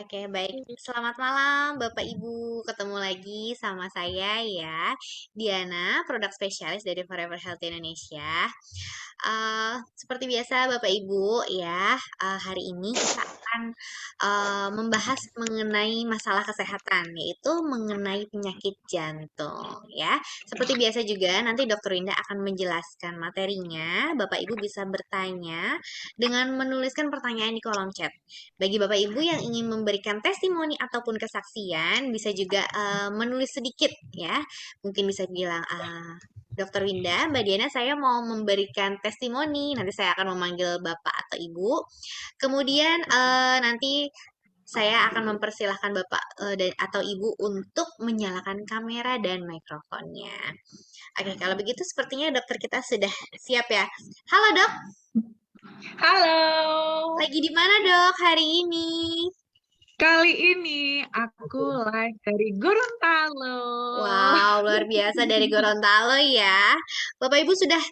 Oke, baik. Selamat malam, Bapak Ibu. Ketemu lagi sama saya ya, Diana, produk spesialis dari Forever Health Indonesia. Seperti biasa, Bapak Ibu, ya, hari ini kita akan membahas mengenai masalah kesehatan, yaitu mengenai penyakit jantung, ya. Seperti biasa juga, nanti Dokter Winda akan menjelaskan materinya. Bapak Ibu bisa bertanya dengan menuliskan pertanyaan di kolom chat. Bagi Bapak Ibu yang ingin memberikan testimoni ataupun kesaksian, bisa juga menulis sedikit ya. Mungkin bisa bilang, Dokter Winda, Mbak Diana, saya mau memberikan testimoni. Nanti saya akan memanggil Bapak atau Ibu. Kemudian nanti saya akan mempersilahkan Bapak atau Ibu untuk menyalakan kamera dan mikrofonnya. Oke, kalau begitu sepertinya dokter kita sudah siap ya. Halo dok, Halo, lagi di mana dok hari ini? kali ini aku live dari Gorontalo. Wow, luar biasa dari Gorontalo ya. Bapak Ibu sudah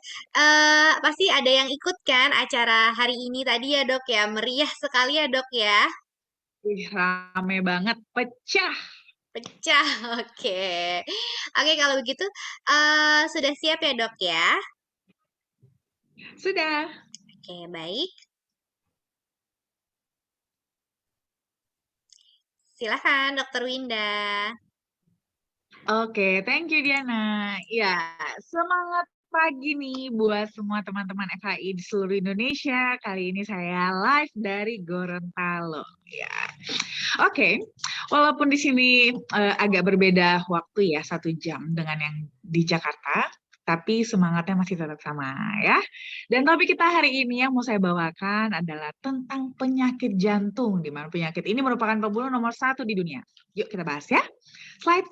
pasti ada yang ikut kan acara hari ini tadi ya dok ya. Meriah sekali ya dok ya. Ih, rame banget, pecah. Pecah, oke. Oke, kalau begitu sudah siap ya dok ya. Sudah. Oke, baik. Silakan dokter Winda. Oke, thank you Diana. Ya, semangat pagi nih buat semua teman-teman FHI di seluruh Indonesia. Kali ini saya live dari Gorontalo. Ya, oke. Walaupun di sini agak berbeda waktu ya, 1 jam dengan yang di Jakarta, tapi semangatnya masih tetap sama ya. Dan topik kita hari ini yang mau saya bawakan adalah tentang penyakit jantung, di mana penyakit ini merupakan pembunuh nomor 1 di dunia. Yuk kita bahas ya. Slide.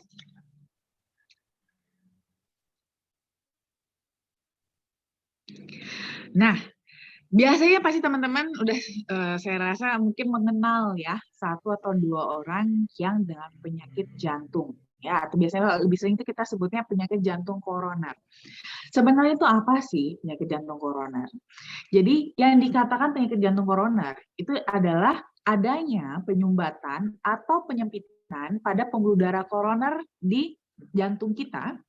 Nah, biasanya pasti teman-teman udah saya rasa mungkin mengenal ya 1 atau 2 orang yang dengan penyakit jantung ya, atau biasanya lebih sering itu kita sebutnya penyakit jantung koroner. Sebenarnya itu apa sih penyakit jantung koroner? Jadi yang dikatakan penyakit jantung koroner itu adalah adanya penyumbatan atau penyempitan pada pembuluh darah koroner di jantung kita.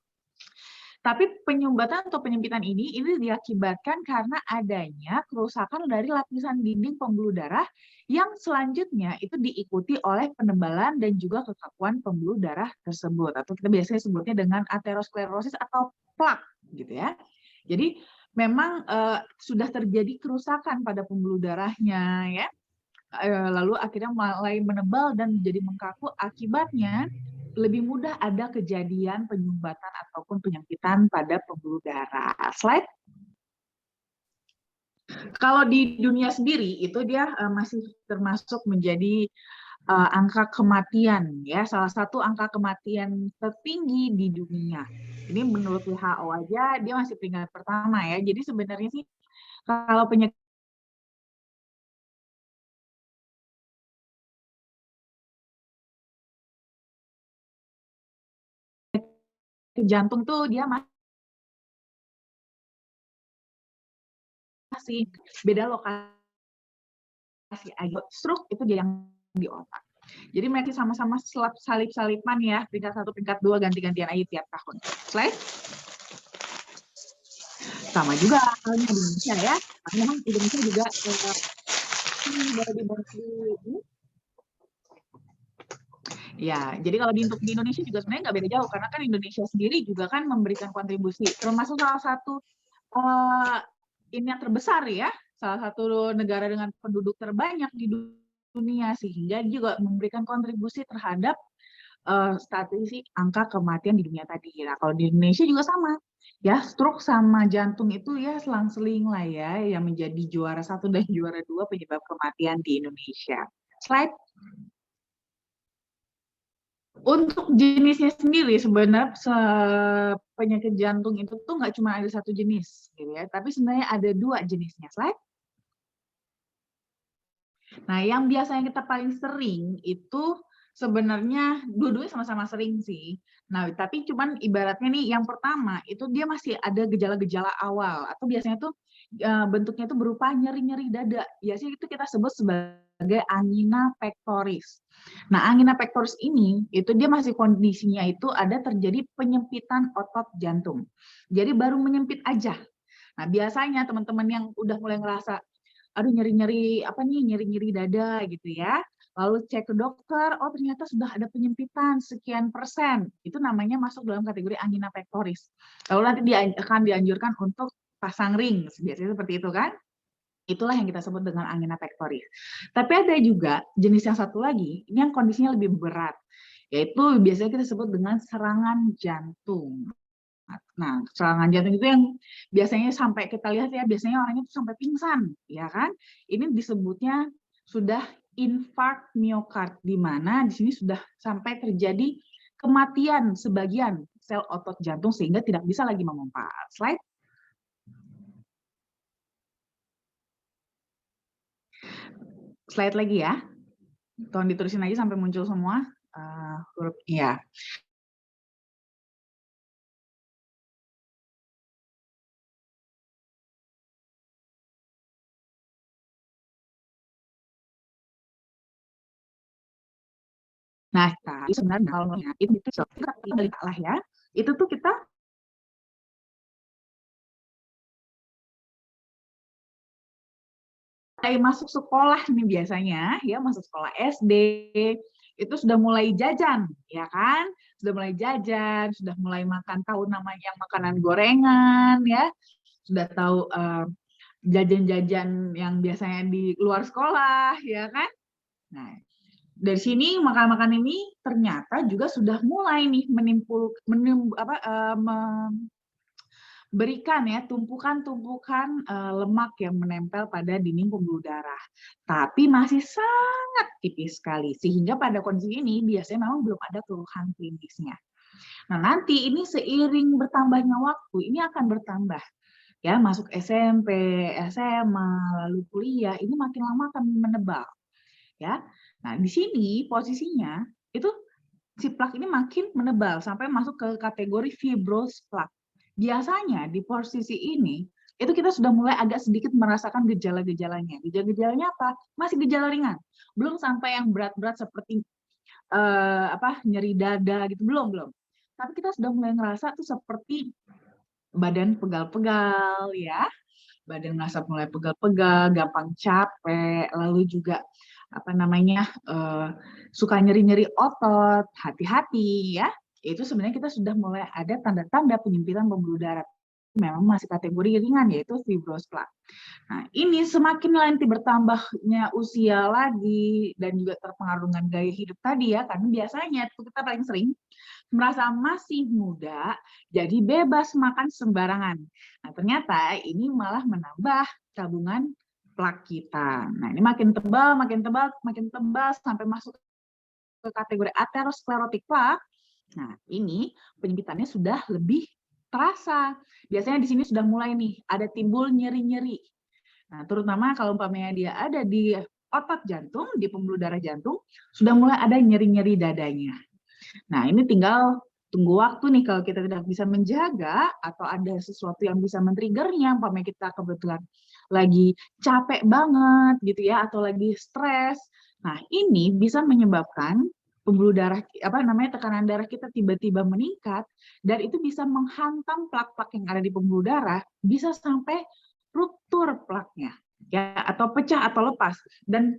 Tapi penyumbatan atau penyempitan ini diakibatkan karena adanya kerusakan dari lapisan dinding pembuluh darah yang selanjutnya itu diikuti oleh penebalan dan juga kekakuan pembuluh darah tersebut, atau kita biasanya sebutnya dengan aterosklerosis atau plak gitu ya. Jadi memang sudah terjadi kerusakan pada pembuluh darahnya ya. Lalu akhirnya mulai menebal dan menjadi mengkaku, akibatnya lebih mudah ada kejadian penyumbatan ataupun penyempitan pada pembuluh darah. Slide. Kalau di dunia sendiri itu dia masih termasuk menjadi angka kematian ya, salah satu angka kematian tertinggi di dunia. Ini menurut WHO aja dia masih peringkat pertama ya. Jadi sebenarnya sih kalau penyakit jantung tuh dia masih beda lokasi aja. Stroke itu dia yang di otak. Jadi mereka sama-sama salip-salipan ya, peringkat 1, peringkat 2, ganti-gantian aja tiap tahun. Slide. Sama juga halnya di Indonesia ya. Memang Indonesia juga ya, jadi kalau untuk di Indonesia juga sebenarnya nggak beda jauh, karena kan Indonesia sendiri juga kan memberikan kontribusi, termasuk salah satu ini yang terbesar ya, salah satu negara dengan penduduk terbanyak di dunia, sehingga juga memberikan kontribusi terhadap statistik angka kematian di dunia tadi. Nah, kalau di Indonesia juga sama. Ya, stroke sama jantung itu ya selang-seling lah ya, yang menjadi juara 1 dan juara 2 penyebab kematian di Indonesia. Slide. Untuk jenisnya sendiri sebenarnya penyakit jantung itu tuh nggak cuma ada 1 jenis, gitu ya, tapi sebenarnya ada 2 jenisnya. Slide. Nah, yang biasanya kita paling sering itu sebenarnya dua-duanya sama-sama sering sih. Nah, tapi cuman ibaratnya nih yang pertama itu dia masih ada gejala-gejala awal, atau biasanya tuh bentuknya itu berupa nyeri-nyeri dada. Biasanya itu kita sebut sebagai angina pectoris. Nah, angina pectoris ini itu dia masih kondisinya itu ada terjadi penyempitan otot jantung. Jadi baru menyempit aja. Nah, biasanya teman-teman yang udah mulai ngerasa aduh nyeri-nyeri apa nih, nyeri-nyeri dada gitu ya. Lalu cek ke dokter, oh ternyata sudah ada penyempitan sekian persen. Itu namanya masuk dalam kategori angina pectoris. Lalu nanti akan dianjurkan untuk pasang ring, biasanya seperti itu kan. Itulah yang kita sebut dengan angina pectoris. Tapi ada juga jenis yang satu lagi, ini yang kondisinya lebih berat, yaitu biasanya kita sebut dengan serangan jantung. Nah, serangan jantung itu yang biasanya sampai kita lihat ya, biasanya orangnya itu sampai pingsan, ya kan? Ini disebutnya sudah infark miokard, di mana di sini sudah sampai terjadi kematian sebagian sel otot jantung sehingga tidak bisa lagi memompa. Slide. Slide lagi ya. Tolong ditulisin aja sampai muncul semua huruf iya. Nah, tapi sebenarnya kalau itu kita balik lah ya. Itu tuh kita kayak masuk sekolah nih biasanya, ya masuk sekolah SD, itu sudah mulai jajan, ya kan? Sudah mulai jajan, sudah mulai makan, tahu namanya makanan gorengan, ya. Sudah tahu jajan-jajan yang biasanya di luar sekolah, ya kan? Nah, dari sini makan-makan ini ternyata juga sudah mulai nih berikan ya tumpukan-tumpukan lemak yang menempel pada dinding pembuluh darah. Tapi masih sangat tipis sekali. Sehingga pada kondisi ini biasanya memang belum ada keluhan klinisnya. Nah, nanti ini seiring bertambahnya waktu, ini akan bertambah. Ya, masuk SMP, SMA, lalu kuliah, ini makin lama akan menebal. Ya. Nah, di sini posisinya itu si plak ini makin menebal sampai masuk ke kategori fibrous plak. Biasanya di posisi ini itu kita sudah mulai agak sedikit merasakan gejala-gejalanya. Gejala-gejalanya apa? Masih gejala ringan. Belum sampai yang berat-berat seperti nyeri dada gitu, belum. Tapi kita sudah mulai ngerasa tuh seperti badan pegal-pegal ya. Badan merasa mulai pegal-pegal, gampang capek, lalu juga suka nyeri-nyeri otot, hati-hati ya. Itu sebenarnya kita sudah mulai ada tanda-tanda penyempitan pembuluh darah. Memang masih kategori ringan yaitu fibrous plak. Nah, ini semakin nanti bertambahnya usia lagi dan juga terpengaruh dengan gaya hidup tadi ya, karena biasanya itu kita paling sering merasa masih muda, jadi bebas makan sembarangan. Nah, ternyata ini malah menambah tabungan plak kita. Nah, ini makin tebal, sampai masuk ke kategori aterosklerotik plak. Nah, ini penyempitannya sudah lebih terasa. Biasanya di sini sudah mulai nih, ada timbul nyeri-nyeri. Nah, terutama kalau umpamanya dia ada di otot jantung, di pembuluh darah jantung, sudah mulai ada nyeri-nyeri dadanya. Nah, ini tinggal tunggu waktu nih kalau kita tidak bisa menjaga atau ada sesuatu yang bisa men-triggernya, umpamanya kita kebetulan lagi capek banget gitu ya atau lagi stres. Nah, ini bisa menyebabkan pembuluh darah tekanan darah kita tiba-tiba meningkat dan itu bisa menghantam plak-plak yang ada di pembuluh darah, bisa sampai ruptur plaknya ya atau pecah atau lepas. Dan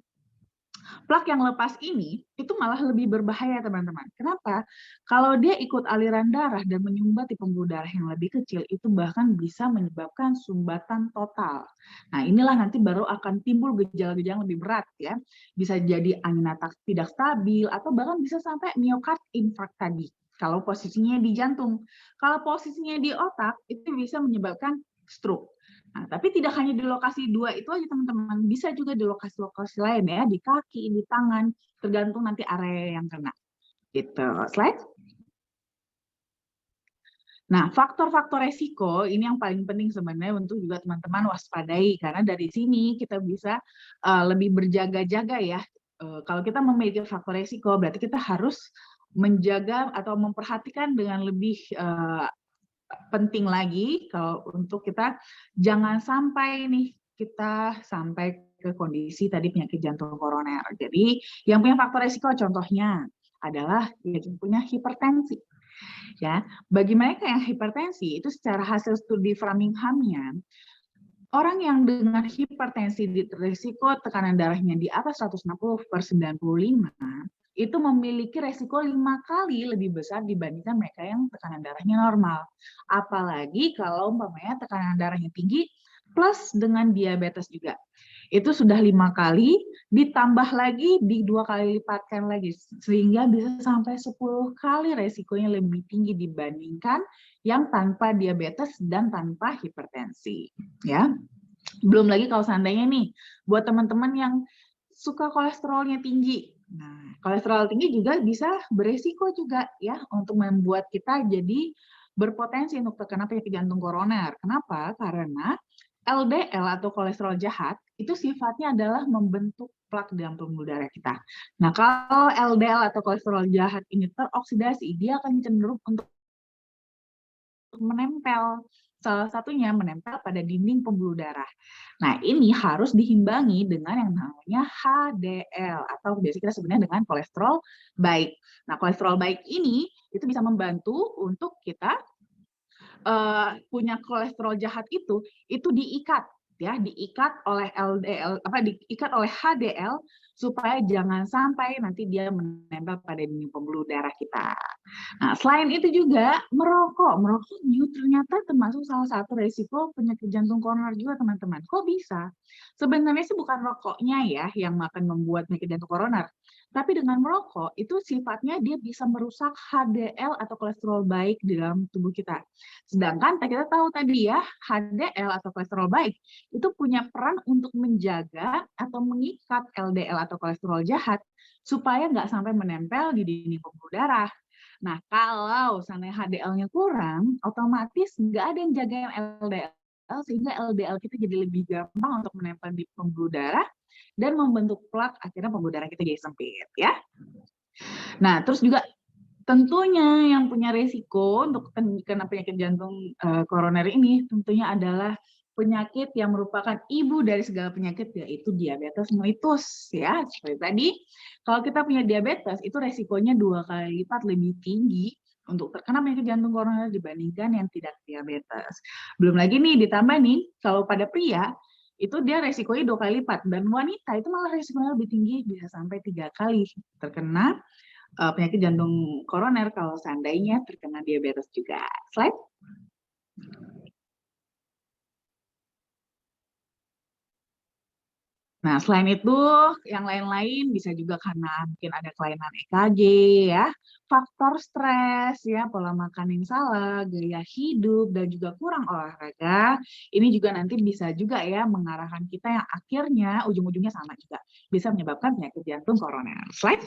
plak yang lepas ini itu malah lebih berbahaya teman-teman. Kenapa? Kalau dia ikut aliran darah dan menyumbat di pembuluh darah yang lebih kecil, itu bahkan bisa menyebabkan sumbatan total. Nah, inilah nanti baru akan timbul gejala-gejala yang lebih berat ya. Bisa jadi angina tidak stabil atau bahkan bisa sampai miokard infark tadi. Kalau posisinya di jantung. Kalau posisinya di otak, itu bisa menyebabkan stroke. Nah, tapi tidak hanya di lokasi dua itu aja teman-teman, bisa juga di lokasi-lokasi lain ya, di kaki, di tangan, tergantung nanti area yang kena. Gitu. Slide. Nah, faktor-faktor resiko ini yang paling penting sebenarnya untuk juga teman-teman waspadai karena dari sini kita bisa lebih berjaga-jaga ya. Kalau kita memiliki faktor resiko berarti kita harus menjaga atau memperhatikan dengan lebih penting lagi kalau untuk kita jangan sampai nih kita sampai ke kondisi tadi penyakit jantung koroner. Jadi yang punya faktor resiko contohnya adalah yang punya hipertensi. Ya, bagi mereka yang hipertensi itu secara hasil studi Framingham-nya, orang yang dengan hipertensi di risiko tekanan darahnya di atas 160/95 itu memiliki resiko 5 kali lebih besar dibandingkan mereka yang tekanan darahnya normal. Apalagi kalau umpamanya tekanan darahnya tinggi plus dengan diabetes juga. Itu sudah 5 kali, ditambah lagi di 2 kali lipatkan lagi, sehingga bisa sampai 10 kali resikonya lebih tinggi dibandingkan yang tanpa diabetes dan tanpa hipertensi. Ya, belum lagi kalau seandainya nih, buat teman-teman yang suka kolesterolnya tinggi. Nah, kolesterol tinggi juga bisa beresiko juga ya untuk membuat kita jadi berpotensi untuk terkena penyakit jantung koroner. Kenapa? Karena LDL atau kolesterol jahat itu sifatnya adalah membentuk plak di dalam pembuluh darah kita. Nah, kalau LDL atau kolesterol jahat ini teroksidasi, dia akan cenderung untuk menempel. Salah satunya menempel pada dinding pembuluh darah. Nah, ini harus diimbangi dengan yang namanya HDL atau biasa kita sebutnya dengan kolesterol baik. Nah, kolesterol baik ini itu bisa membantu untuk kita punya kolesterol jahat itu diikat ya, diikat oleh LDL diikat oleh HDL supaya jangan sampai nanti dia menempel pada dinding pembuluh darah kita. Nah, selain itu juga merokok juga ternyata termasuk salah satu resiko penyakit jantung koroner juga, teman-teman. Kok bisa? Sebenarnya sih bukan rokoknya ya yang akan membuat penyakit jantung koroner, tapi dengan merokok itu sifatnya dia bisa merusak HDL atau kolesterol baik di dalam tubuh kita. Sedangkan kita tahu tadi ya, HDL atau kolesterol baik itu punya peran untuk menjaga atau mengikat LDL atau kolesterol jahat supaya nggak sampai menempel di dinding pembuluh darah. Nah, kalau seandainya HDL-nya kurang, otomatis nggak ada yang jagain LDL, sehingga LDL kita jadi lebih gampang untuk menempel di pembuluh darah dan membentuk plak, akhirnya pembuluh darah kita jadi sempit, ya. Nah, terus juga tentunya yang punya resiko untuk kena penyakit jantung koroner ini tentunya adalah penyakit yang merupakan ibu dari segala penyakit, yaitu diabetes mellitus ya. Seperti tadi, kalau kita punya diabetes itu resikonya 2 kali lipat lebih tinggi untuk terkena penyakit jantung koroner dibandingkan yang tidak diabetes. Belum lagi nih ditambah nih kalau pada pria itu dia resikonya 2 kali lipat, dan wanita itu malah resikonya lebih tinggi, bisa sampai 3 kali terkena penyakit jantung koroner kalau seandainya terkena diabetes juga. Slide. Nah, selain itu, yang lain-lain bisa juga karena mungkin ada kelainan EKG ya, faktor stres ya, pola makan yang salah, gaya hidup, dan juga kurang olahraga. Ini juga nanti bisa juga ya mengarahkan kita yang akhirnya ujung-ujungnya sama juga, bisa menyebabkan penyakit jantung koroner. Slide.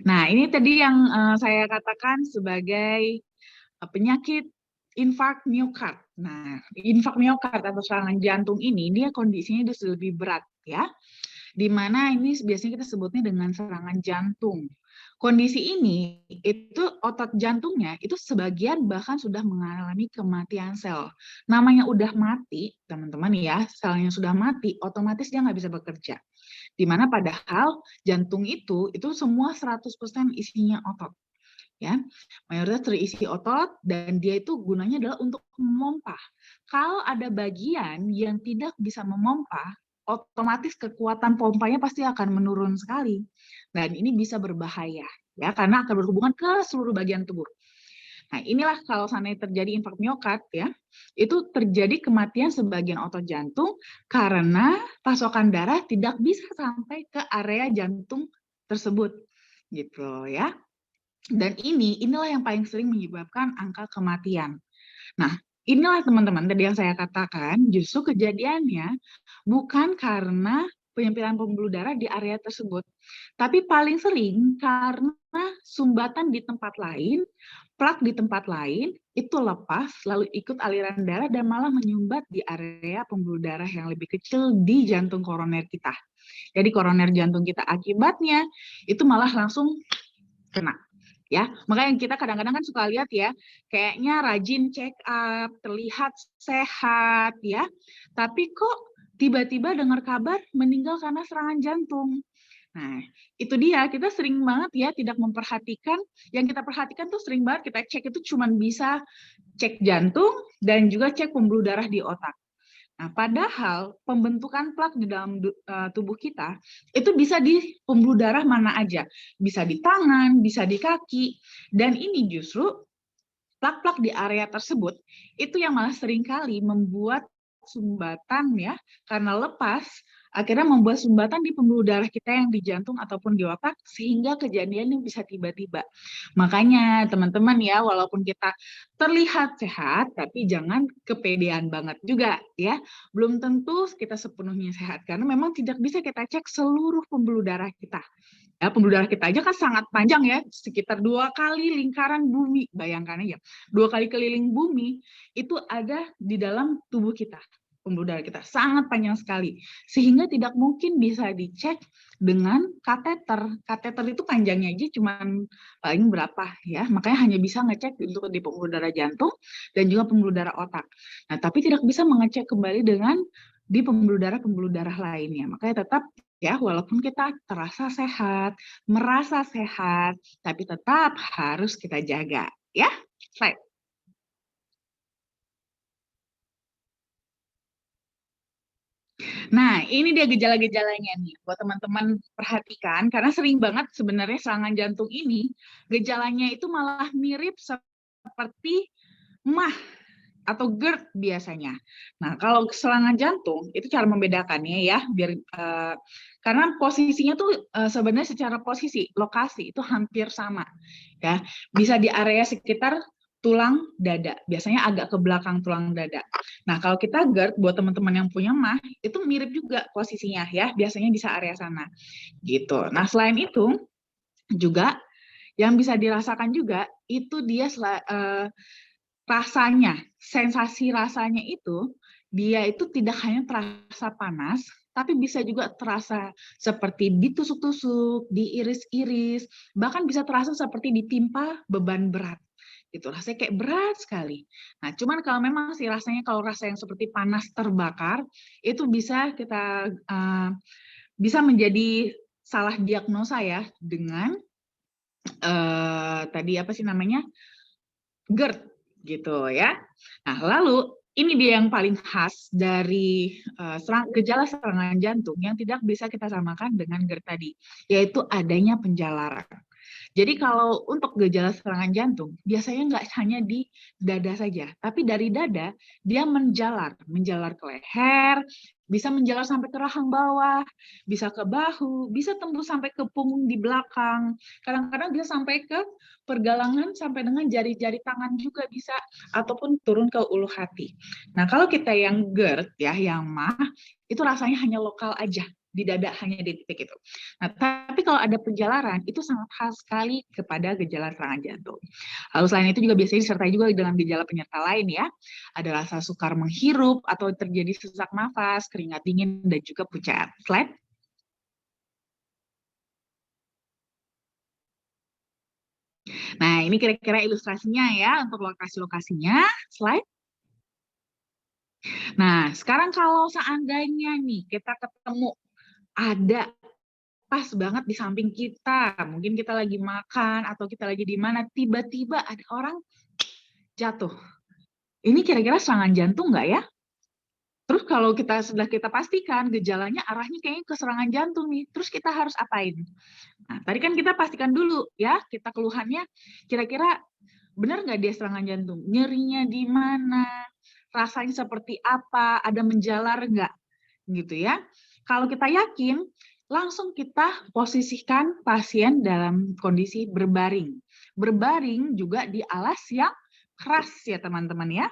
Nah, ini tadi yang saya katakan sebagai penyakit infark miokard. Nah, infark miokard atau serangan jantung ini, dia kondisinya itu lebih berat ya. Di mana ini biasanya kita sebutnya dengan serangan jantung. Kondisi ini itu otot jantungnya itu sebagian bahkan sudah mengalami kematian sel. Namanya udah mati, teman-teman ya, selnya sudah mati, otomatis dia nggak bisa bekerja. Dimana padahal jantung itu semua 100% isinya otot. Ya, mayoritas terisi otot dan dia itu gunanya adalah untuk memompa. Kalau ada bagian yang tidak bisa memompa, otomatis kekuatan pompanya pasti akan menurun sekali. Dan ini bisa berbahaya ya karena akan berhubungan ke seluruh bagian tubuh. Nah, inilah kalau seandainya terjadi infark miokard ya, itu terjadi kematian sebagian otot jantung karena pasokan darah tidak bisa sampai ke area jantung tersebut. Gitu ya. Dan inilah yang paling sering menyebabkan angka kematian. Nah, inilah teman-teman tadi yang saya katakan, justru kejadiannya bukan karena penyempitan pembuluh darah di area tersebut, tapi paling sering karena sumbatan di tempat lain, plak di tempat lain, itu lepas, lalu ikut aliran darah dan malah menyumbat di area pembuluh darah yang lebih kecil di jantung koroner kita. Jadi koroner jantung kita akibatnya itu malah langsung kena. ya. Makanya kita kadang-kadang kan suka lihat ya, kayaknya rajin check up, terlihat sehat ya, tapi kok tiba-tiba dengar kabar meninggal karena serangan jantung. Nah, itu dia, kita sering banget ya tidak memperhatikan, yang kita perhatikan tuh sering banget kita cek itu cuman bisa cek jantung dan juga cek pembuluh darah di otak. Nah, padahal pembentukan plak di dalam tubuh kita itu bisa di pembuluh darah mana aja, bisa di tangan, bisa di kaki, dan ini justru plak-plak di area tersebut itu yang malah seringkali membuat sumbatan ya, karena lepas akhirnya membuat sumbatan di pembuluh darah kita yang di jantung ataupun di otak sehingga kejadian yang bisa tiba-tiba. Makanya teman-teman ya, walaupun kita terlihat sehat tapi jangan kepedean banget juga ya. Belum tentu kita sepenuhnya sehat karena memang tidak bisa kita cek seluruh pembuluh darah kita. Ya, pembuluh darah kita aja kan sangat panjang ya, sekitar 2 kali lingkaran bumi. Bayangkan aja, 2 kali keliling bumi itu ada di dalam tubuh kita. Pembuluh darah kita sangat panjang sekali, sehingga tidak mungkin bisa dicek dengan kateter. Kateter itu panjangnya aja cuma paling berapa ya, makanya hanya bisa ngecek untuk di pembuluh darah jantung dan juga pembuluh darah otak. Nah, tapi tidak bisa mengecek kembali dengan di pembuluh darah lainnya. Makanya tetap ya, walaupun kita terasa sehat, merasa sehat, tapi tetap harus kita jaga, ya. Slide. Nah, ini dia gejala-gejalanya nih, buat teman-teman perhatikan, karena sering banget sebenarnya serangan jantung ini, gejalanya itu malah mirip seperti MAH atau GERD biasanya. Nah, kalau serangan jantung itu cara membedakannya ya, biar karena posisinya tuh sebenarnya secara posisi, lokasi itu hampir sama ya. Bisa di area sekitar tulang dada, biasanya agak ke belakang tulang dada. Nah, kalau kita GERD buat teman-teman yang punya MAH itu mirip juga posisinya ya, biasanya bisa area sana. Gitu. Nah, selain itu juga yang bisa dirasakan juga itu dia rasanya, sensasi rasanya itu, dia itu tidak hanya terasa panas, tapi bisa juga terasa seperti ditusuk-tusuk, diiris-iris, bahkan bisa terasa seperti ditimpa beban berat. Itu rasanya kayak berat sekali. Nah, cuman kalau memang sih rasanya kalau rasa yang seperti panas terbakar, itu bisa kita bisa menjadi salah diagnosa ya dengan tadi apa sih namanya? GERD gitu ya. Nah, lalu ini dia yang paling khas dari gejala serangan jantung yang tidak bisa kita samakan dengan GERD tadi, yaitu adanya penjalaran. Jadi kalau untuk gejala serangan jantung, biasanya nggak hanya di dada saja, tapi dari dada dia menjalar ke leher, bisa menjalar sampai ke rahang bawah, bisa ke bahu, bisa tembus sampai ke punggung di belakang, kadang-kadang bisa sampai ke pergelangan sampai dengan jari-jari tangan juga bisa, ataupun turun ke ulu hati. Nah, kalau kita yang GERD ya, yang MAH, itu rasanya hanya lokal aja, di dada hanya di titik itu. Nah, tapi kalau ada penjalaran, itu sangat khas sekali kepada gejala serangan jantung. Lalu selain itu juga biasanya disertai juga dengan gejala penyerta lain ya. Ada rasa sukar menghirup atau terjadi sesak nafas, keringat dingin, dan juga pucat. Slide. Nah, ini kira-kira ilustrasinya ya untuk lokasi-lokasinya. Slide. Nah, sekarang kalau seandainya nih kita ketemu ada pas banget di samping kita, mungkin kita lagi makan atau kita lagi di mana, tiba-tiba ada orang jatuh. Ini kira-kira serangan jantung nggak ya? Terus kalau kita sudah kita pastikan gejalanya arahnya kayaknya ke serangan jantung nih, terus kita harus apain? Nah, tadi kan kita pastikan dulu ya, kita keluhannya kira-kira benar nggak dia serangan jantung? Nyerinya di mana? Rasanya seperti apa? Ada menjalar nggak? Gitu ya. Kalau kita yakin, langsung kita posisikan pasien dalam kondisi berbaring. Berbaring juga di alas yang keras ya teman-teman ya.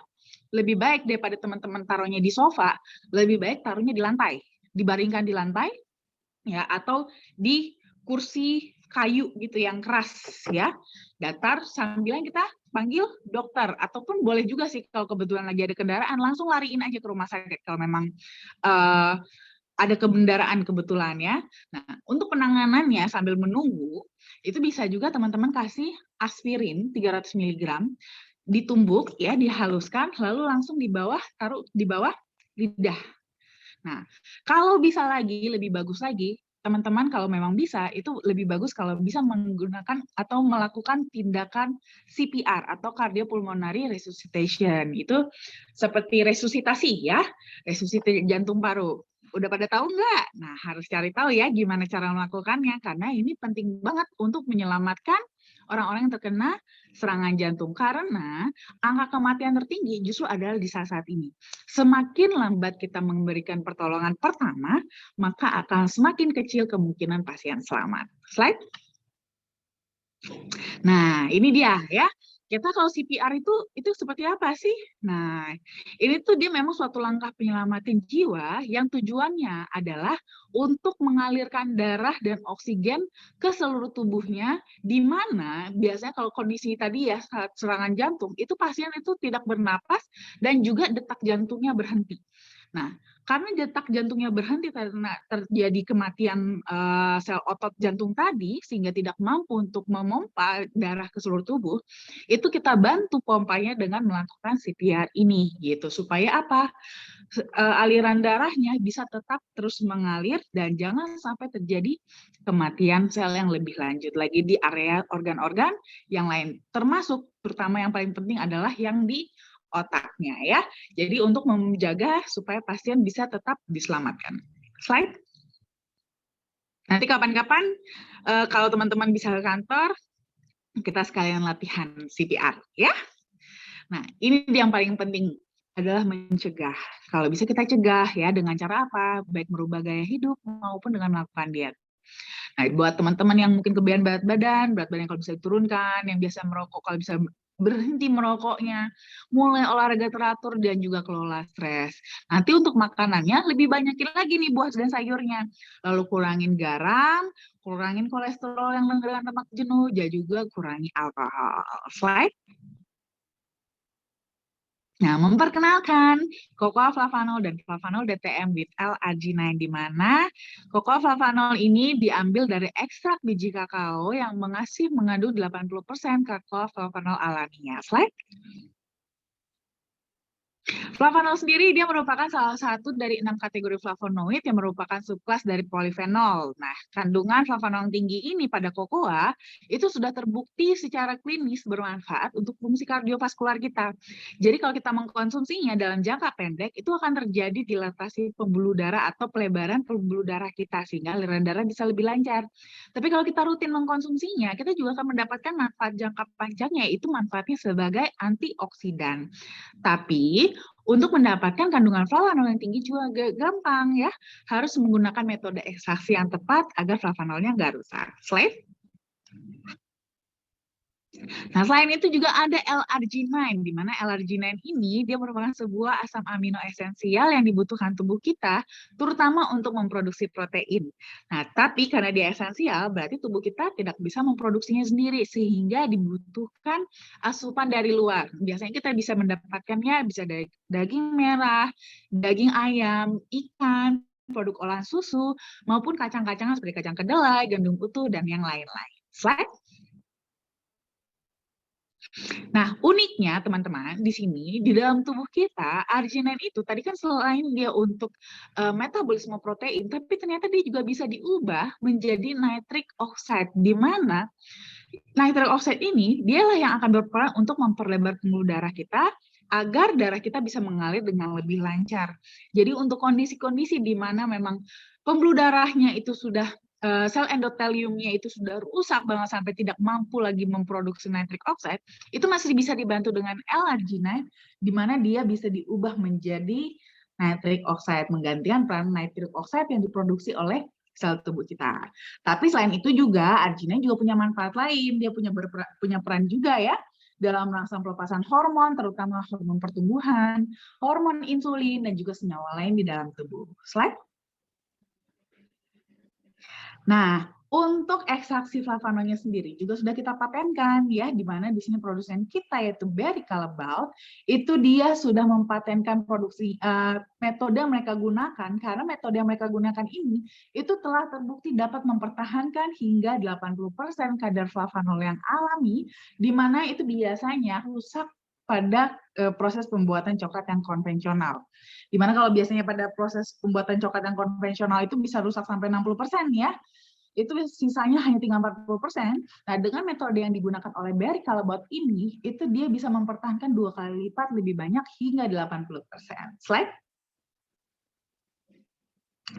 Lebih baik daripada teman-teman taruhnya di sofa, lebih baik taruhnya di lantai. Dibaringkan di lantai ya, atau di kursi kayu gitu yang keras ya, datar, sambil kita panggil dokter, ataupun boleh juga sih kalau kebetulan lagi ada kendaraan langsung lariin aja ke rumah sakit kalau memang ada kendaraan kebetulan ya. Nah, untuk penanganannya sambil menunggu Itu bisa juga teman-teman kasih aspirin 300 mg, ditumbuk ya, dihaluskan, lalu langsung taruh di bawah lidah. Nah, kalau bisa lagi, lebih bagus lagi, teman-teman kalau memang bisa, itu lebih bagus kalau bisa menggunakan atau melakukan tindakan CPR atau cardiopulmonary resuscitation. Itu seperti resusitasi ya, resusitasi jantung paru. Udah pada tahu nggak? Nah, harus cari tahu ya gimana cara melakukannya, karena ini penting banget untuk menyelamatkan orang-orang yang terkena serangan jantung. Karena angka kematian tertinggi justru adalah di saat-saat ini. Semakin lambat kita memberikan pertolongan pertama, maka akan semakin kecil kemungkinan pasien selamat. Slide. Nah, ini dia ya. Kita kalau CPR itu seperti apa sih? Nah, ini tuh dia memang suatu langkah penyelamatan jiwa yang tujuannya adalah untuk mengalirkan darah dan oksigen ke seluruh tubuhnya, di mana biasanya kalau kondisi tadi ya saat serangan jantung, itu pasien itu tidak bernapas dan juga detak jantungnya berhenti. Nah, karena detak jantungnya berhenti karena terjadi kematian sel otot jantung tadi, sehingga tidak mampu untuk memompa darah ke seluruh tubuh, itu kita bantu pompanya dengan melakukan CPR ini, gitu. Supaya apa? Aliran darahnya bisa tetap terus mengalir dan jangan sampai terjadi kematian sel yang lebih lanjut lagi di area organ-organ yang lain. Termasuk, terutama yang paling penting adalah yang di otaknya ya. Jadi untuk menjaga supaya pasien bisa tetap diselamatkan. Slide. Nanti kapan-kapan kalau teman-teman bisa ke kantor, kita sekalian latihan CPR ya. Nah, ini yang paling penting adalah mencegah. Kalau bisa kita cegah ya dengan cara apa? Baik merubah gaya hidup maupun dengan melakukan diet. Nah, buat teman-teman yang mungkin kelebihan berat badan kalau bisa diturunkan, yang biasa merokok kalau bisa berhenti merokoknya, mulai olahraga teratur dan juga kelola stres. Nanti untuk makanannya lebih banyakin lagi nih buah dan sayurnya. Lalu kurangin garam, kurangin kolesterol yang dengan lemak jenuh, dan juga kurangi alkohol. Slide. Nah, memperkenalkan Cocoa Flavanol dan Flavanol DTM with L-arginine, di mana Cocoa Flavanol ini diambil dari ekstrak biji kakao yang mengandung 80% kakao flavanol alaminya. Slide. Flavanol sendiri dia merupakan salah satu dari 6 kategori flavonoid yang merupakan subkelas dari polifenol. Nah, kandungan flavanol tinggi ini pada kokoa itu sudah terbukti secara klinis bermanfaat untuk fungsi kardiovaskular kita. Jadi kalau kita mengkonsumsinya dalam jangka pendek, itu akan terjadi dilatasi pembuluh darah atau pelebaran pembuluh darah kita sehingga aliran darah bisa lebih lancar. Tapi kalau kita rutin mengkonsumsinya, kita juga akan mendapatkan manfaat jangka panjangnya, yaitu manfaatnya sebagai antioksidan. Tapi untuk mendapatkan kandungan flavanol yang tinggi juga gampang ya. Harus menggunakan metode ekstraksi yang tepat agar flavanolnya nggak rusak. Slide. Nah, selain itu juga ada L-arginine, di mana L-arginine ini dia merupakan sebuah asam amino esensial yang dibutuhkan tubuh kita, terutama untuk memproduksi protein. Nah, tapi karena dia esensial, berarti tubuh kita tidak bisa memproduksinya sendiri, sehingga dibutuhkan asupan dari luar. Biasanya kita bisa mendapatkannya bisa dari daging merah, daging ayam, ikan, produk olahan susu, maupun kacang-kacangan seperti kacang kedelai, gandum utuh, dan yang lain-lain. Slide. Nah, uniknya teman-teman, di sini di dalam tubuh kita, arginine itu tadi kan selain dia untuk metabolisme protein, tapi ternyata dia juga bisa diubah menjadi nitric oxide, di mana nitric oxide ini dialah yang akan berperan untuk memperlebar pembuluh darah kita agar darah kita bisa mengalir dengan lebih lancar. Jadi untuk kondisi-kondisi di mana memang pembuluh darahnya itu sudah sel endoteliumnya itu sudah rusak banget sampai tidak mampu lagi memproduksi nitric oxide, itu masih bisa dibantu dengan L-arginine, di mana dia bisa diubah menjadi nitric oxide, menggantikan peran nitric oxide yang diproduksi oleh sel tubuh kita. Tapi selain itu juga arginine juga punya manfaat lain, dia punya peran juga ya dalam merangsang pelepasan hormon, terutama hormon pertumbuhan, hormon insulin, dan juga senyawa lain di dalam tubuh. Slide. Nah, Untuk ekstraksi flavanoidnya sendiri juga sudah kita patenkan ya, di mana di sini produsen kita yaitu Barry Callebaut itu dia sudah mempatenkan produksi metode yang mereka gunakan, karena metode yang mereka gunakan ini itu telah terbukti dapat mempertahankan hingga 80% kadar flavanol yang alami, di mana itu biasanya rusak pada proses pembuatan coklat yang konvensional. Dimana kalau biasanya pada proses pembuatan coklat yang konvensional itu bisa rusak sampai 60% ya, itu sisanya hanya tinggal 40%. Nah, dengan metode yang digunakan oleh Barry Callebaut ini, itu dia bisa mempertahankan 2 kali lipat lebih banyak hingga 80%. Slide.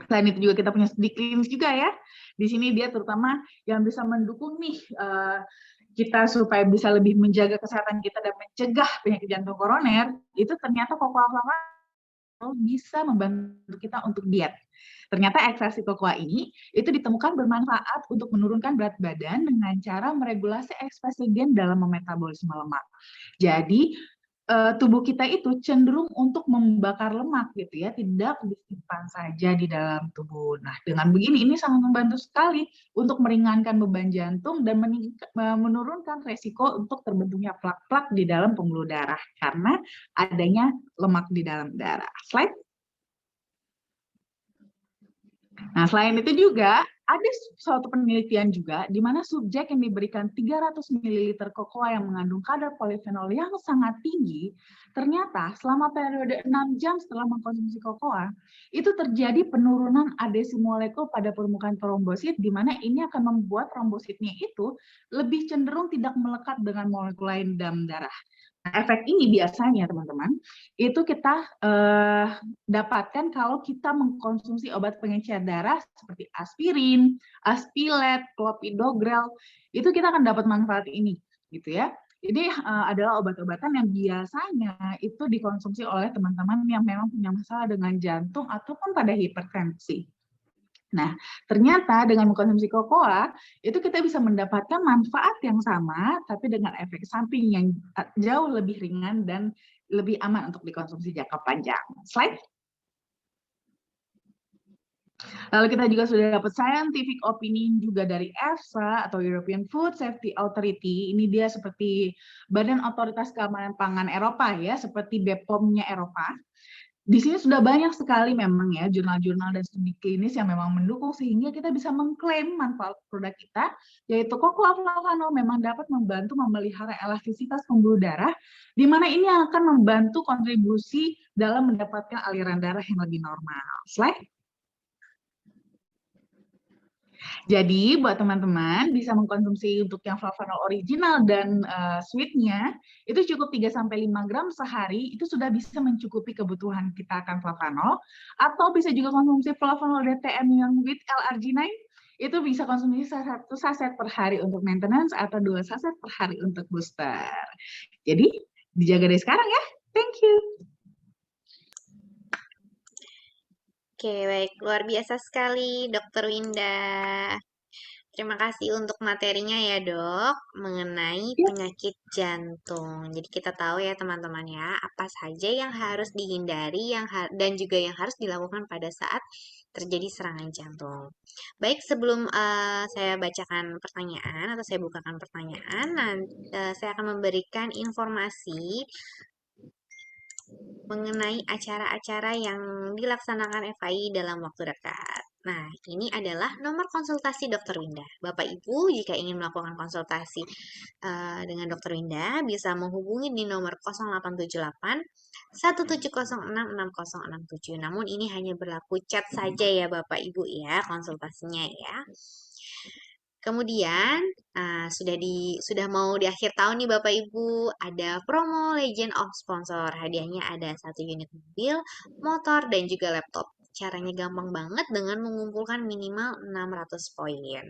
Selain itu juga kita punya studi klinis juga ya. Di sini dia terutama yang bisa mendukung nih kita supaya bisa lebih menjaga kesehatan kita dan mencegah penyakit jantung koroner, itu ternyata cocoa flava bisa membantu kita untuk diet. Ternyata ekstraksi kokoa ini itu ditemukan bermanfaat untuk menurunkan berat badan dengan cara meregulasi ekspresi gen dalam memetabolisme lemak. Jadi tubuh kita itu cenderung untuk membakar lemak gitu ya, tidak disimpan saja di dalam tubuh. Nah, dengan begini ini sangat membantu sekali untuk meringankan beban jantung dan menurunkan resiko untuk terbentuknya plak-plak di dalam pembuluh darah karena adanya lemak di dalam darah. Slide. Nah, selain itu juga ada suatu penelitian juga di mana subjek yang diberikan 300 ml kokoa yang mengandung kadar polifenol yang sangat tinggi, ternyata selama periode 6 jam setelah mengkonsumsi kokoa, itu terjadi penurunan adesi molekul pada permukaan trombosit, di mana ini akan membuat trombositnya itu lebih cenderung tidak melekat dengan molekul lain dalam darah. Nah, efek ini biasanya teman-teman itu kita dapatkan kalau kita mengkonsumsi obat pengencer darah seperti aspirin, aspilet, clopidogrel, itu kita akan dapat manfaat ini, gitu ya. Ini adalah obat-obatan yang biasanya itu dikonsumsi oleh teman-teman yang memang punya masalah dengan jantung ataupun pada hipertensi. Nah, ternyata dengan mengkonsumsi kokoa, itu kita bisa mendapatkan manfaat yang sama, tapi dengan efek samping yang jauh lebih ringan dan lebih aman untuk dikonsumsi jangka panjang. Slide. Lalu kita juga sudah dapat scientific opinion juga dari EFSA atau European Food Safety Authority. Ini dia seperti Badan Otoritas Keamanan Pangan Eropa ya, seperti BPOM-nya Eropa. Di sini sudah banyak sekali memang ya jurnal-jurnal dan studi klinis yang memang mendukung sehingga kita bisa mengklaim manfaat produk kita, yaitu cocoa flavanol memang dapat membantu memelihara elastisitas pembuluh darah, di mana ini akan membantu kontribusi dalam mendapatkan aliran darah yang lebih normal. Slide. Jadi buat teman-teman bisa mengkonsumsi untuk yang flavanol original dan sweetnya itu cukup 3-5 gram sehari, itu sudah bisa mencukupi kebutuhan kita akan flavanol, atau bisa juga konsumsi flavanol DTM yang with L-arginine, itu bisa konsumsi 1 saset per hari untuk maintenance atau 2 saset per hari untuk booster. Jadi dijaga dari sekarang ya. Thank you. Oke, baik. Luar biasa sekali, Dokter Winda. Terima kasih untuk materinya ya, Dok, mengenai Ya. penyakit jantung. Jadi kita tahu ya, teman-teman ya, apa saja yang harus dihindari dan juga yang harus dilakukan pada saat terjadi serangan jantung. Baik, sebelum saya bacakan pertanyaan atau saya bukakan pertanyaan, saya akan memberikan informasi mengenai acara-acara yang dilaksanakan FKI dalam waktu dekat. Nah, ini adalah nomor konsultasi Dokter Winda. Bapak Ibu, jika ingin melakukan konsultasi dengan Dokter Winda, bisa menghubungi di nomor 0878 1706 6067. Namun ini hanya berlaku chat saja ya Bapak Ibu ya, konsultasinya ya. Kemudian sudah mau di akhir tahun nih Bapak Ibu, ada promo Legend of Sponsor. Hadiahnya ada 1 unit mobil, motor, dan juga laptop. Caranya gampang banget dengan mengumpulkan minimal 600 poin.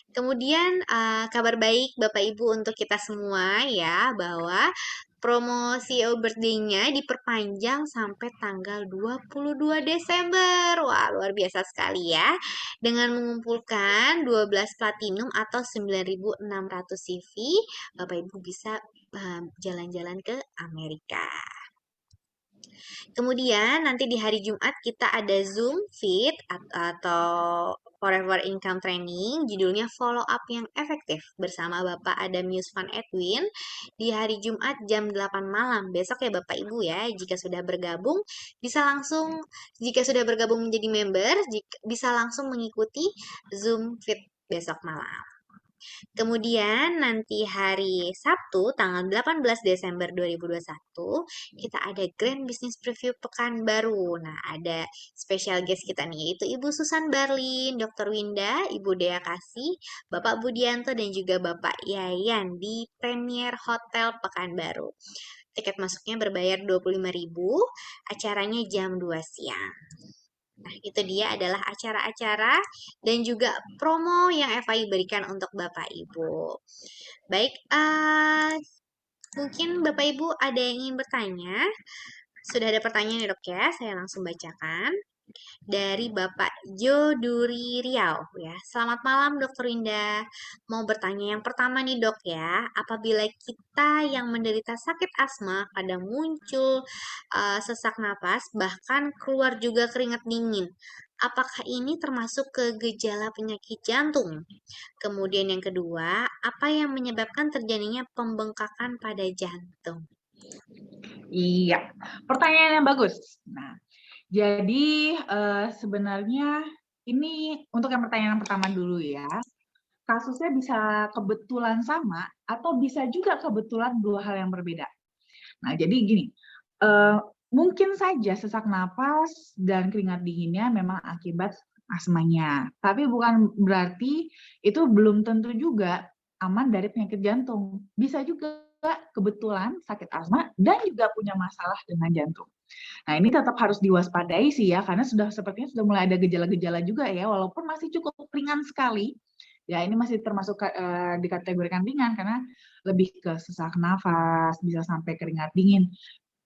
Kemudian kabar baik Bapak Ibu untuk kita semua ya, bahwa promo CEO birthday-nya diperpanjang sampai tanggal 22 Desember. Wah, luar biasa sekali ya. Dengan mengumpulkan 12 platinum atau 9.600 CV, Bapak Ibu bisa jalan-jalan ke Amerika. Kemudian nanti di hari Jumat kita ada Zoom Fit atau Forever Income Training, judulnya Follow Up yang Efektif bersama Bapak Adam Yusfan Edwin di hari Jumat jam 8 malam. Besok ya Bapak Ibu ya, jika sudah bergabung menjadi member, bisa langsung mengikuti Zoom Fit besok malam. Kemudian nanti hari Sabtu tanggal 18 Desember 2021 kita ada Grand Business Preview Pekanbaru. Nah, ada special guest kita nih yaitu Ibu Susan Barlin, Dr. Winda, Ibu Dea Kasih, Bapak Budianto dan juga Bapak Yayan di Premier Hotel Pekanbaru. Tiket masuknya berbayar 25.000, acaranya jam 2 siang. Nah, itu dia adalah acara-acara dan juga promo yang FI berikan untuk Bapak Ibu. Baik, mungkin Bapak Ibu ada yang ingin bertanya? Sudah ada pertanyaan ya dok ya, saya langsung bacakan. Dari Bapak Joduri Riau ya. Selamat malam Dokter Winda. Mau bertanya yang pertama nih dok ya, apabila kita yang menderita sakit asma kadang muncul sesak napas bahkan keluar juga keringat dingin. Apakah ini termasuk ke gejala penyakit jantung? Kemudian yang kedua, apa yang menyebabkan terjadinya pembengkakan pada jantung? Iya, pertanyaan yang bagus. Nah, jadi sebenarnya ini untuk yang pertanyaan yang pertama dulu ya. Kasusnya bisa kebetulan sama atau bisa juga kebetulan dua hal yang berbeda. Nah, jadi gini, mungkin saja sesak napas dan keringat dinginnya memang akibat asmanya, tapi bukan berarti itu belum tentu juga aman dari penyakit jantung. Bisa juga kebetulan sakit asma dan juga punya masalah dengan jantung. Nah, ini tetap harus diwaspadai sih ya, karena sepertinya sudah mulai ada gejala-gejala juga ya, walaupun masih cukup ringan sekali. Ya, ini masih termasuk dikategorikan ringan karena lebih ke sesak nafas, bisa sampai keringat dingin.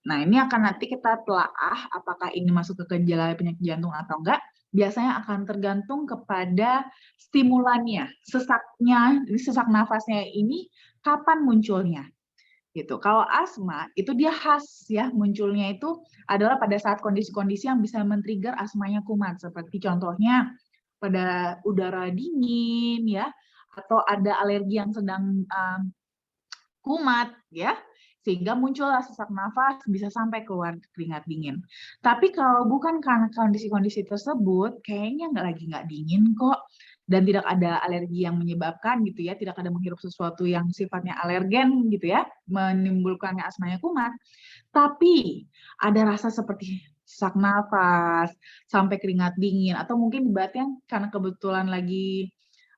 Nah, ini akan nanti kita telaah apakah ini masuk ke gejala penyakit jantung atau enggak. Biasanya akan tergantung kepada stimulannya, sesak nafasnya ini kapan munculnya. Gitu. Kalau asma itu dia khas ya, munculnya itu adalah pada saat kondisi-kondisi yang bisa men-trigger asmanya kumat, seperti contohnya pada udara dingin ya, atau ada alergi yang sedang kumat ya, sehingga muncullah sesak nafas, bisa sampai keluar keringat dingin. Tapi kalau bukan karena kondisi-kondisi tersebut, kayaknya nggak dingin kok, dan tidak ada alergi yang menyebabkan gitu ya, tidak ada menghirup sesuatu yang sifatnya alergen gitu ya, menimbulkan asmanya kumat. Tapi ada rasa seperti sesak nafas, sampai keringat dingin, atau mungkin dibatnya karena kebetulan lagi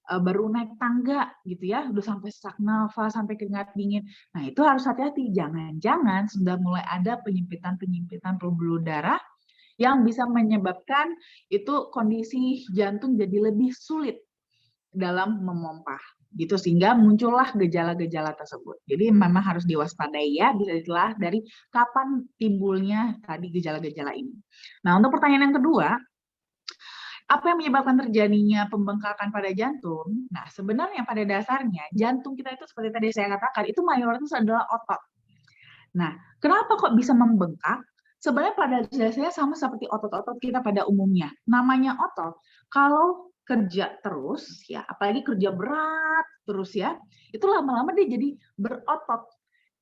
baru naik tangga gitu ya, udah sampai sesak nafas, sampai keringat dingin. Nah, itu harus hati-hati, jangan-jangan sudah mulai ada penyempitan pembuluh darah yang bisa menyebabkan itu kondisi jantung jadi lebih sulit dalam memompa gitu, sehingga muncullah gejala-gejala tersebut. Jadi memang harus diwaspadai ya, bisa ditelah dari kapan timbulnya tadi gejala-gejala ini. Nah, untuk pertanyaan yang kedua, apa yang menyebabkan terjadinya pembengkakan pada jantung? Nah, sebenarnya pada dasarnya jantung kita itu seperti tadi saya katakan, itu mayoritas adalah otot. Nah, kenapa kok bisa membengkak? Sebenarnya pada dasarnya sama seperti otot-otot kita pada umumnya. Namanya otot, kalau kerja terus, ya, apalagi kerja berat terus ya, itu lama-lama dia jadi berotot,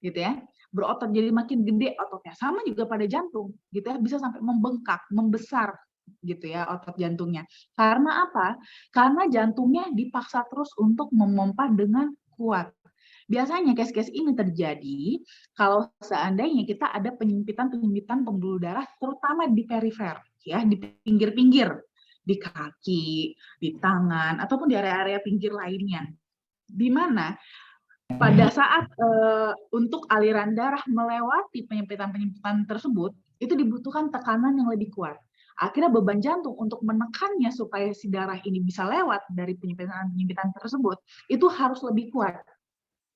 gitu ya. Berotot jadi makin gede ototnya. Sama juga pada jantung, gitu ya, bisa sampai membengkak, membesar, gitu ya, otot jantungnya. Karena apa? Karena jantungnya dipaksa terus untuk memompa dengan kuat. Biasanya case-case ini terjadi kalau seandainya kita ada penyempitan pembuluh darah terutama di perifer, ya, di pinggir-pinggir, di kaki, di tangan, ataupun di area-area pinggir lainnya. Di mana pada saat untuk aliran darah melewati penyempitan tersebut, itu dibutuhkan tekanan yang lebih kuat. Akhirnya beban jantung untuk menekannya supaya si darah ini bisa lewat dari penyempitan tersebut, itu harus lebih kuat.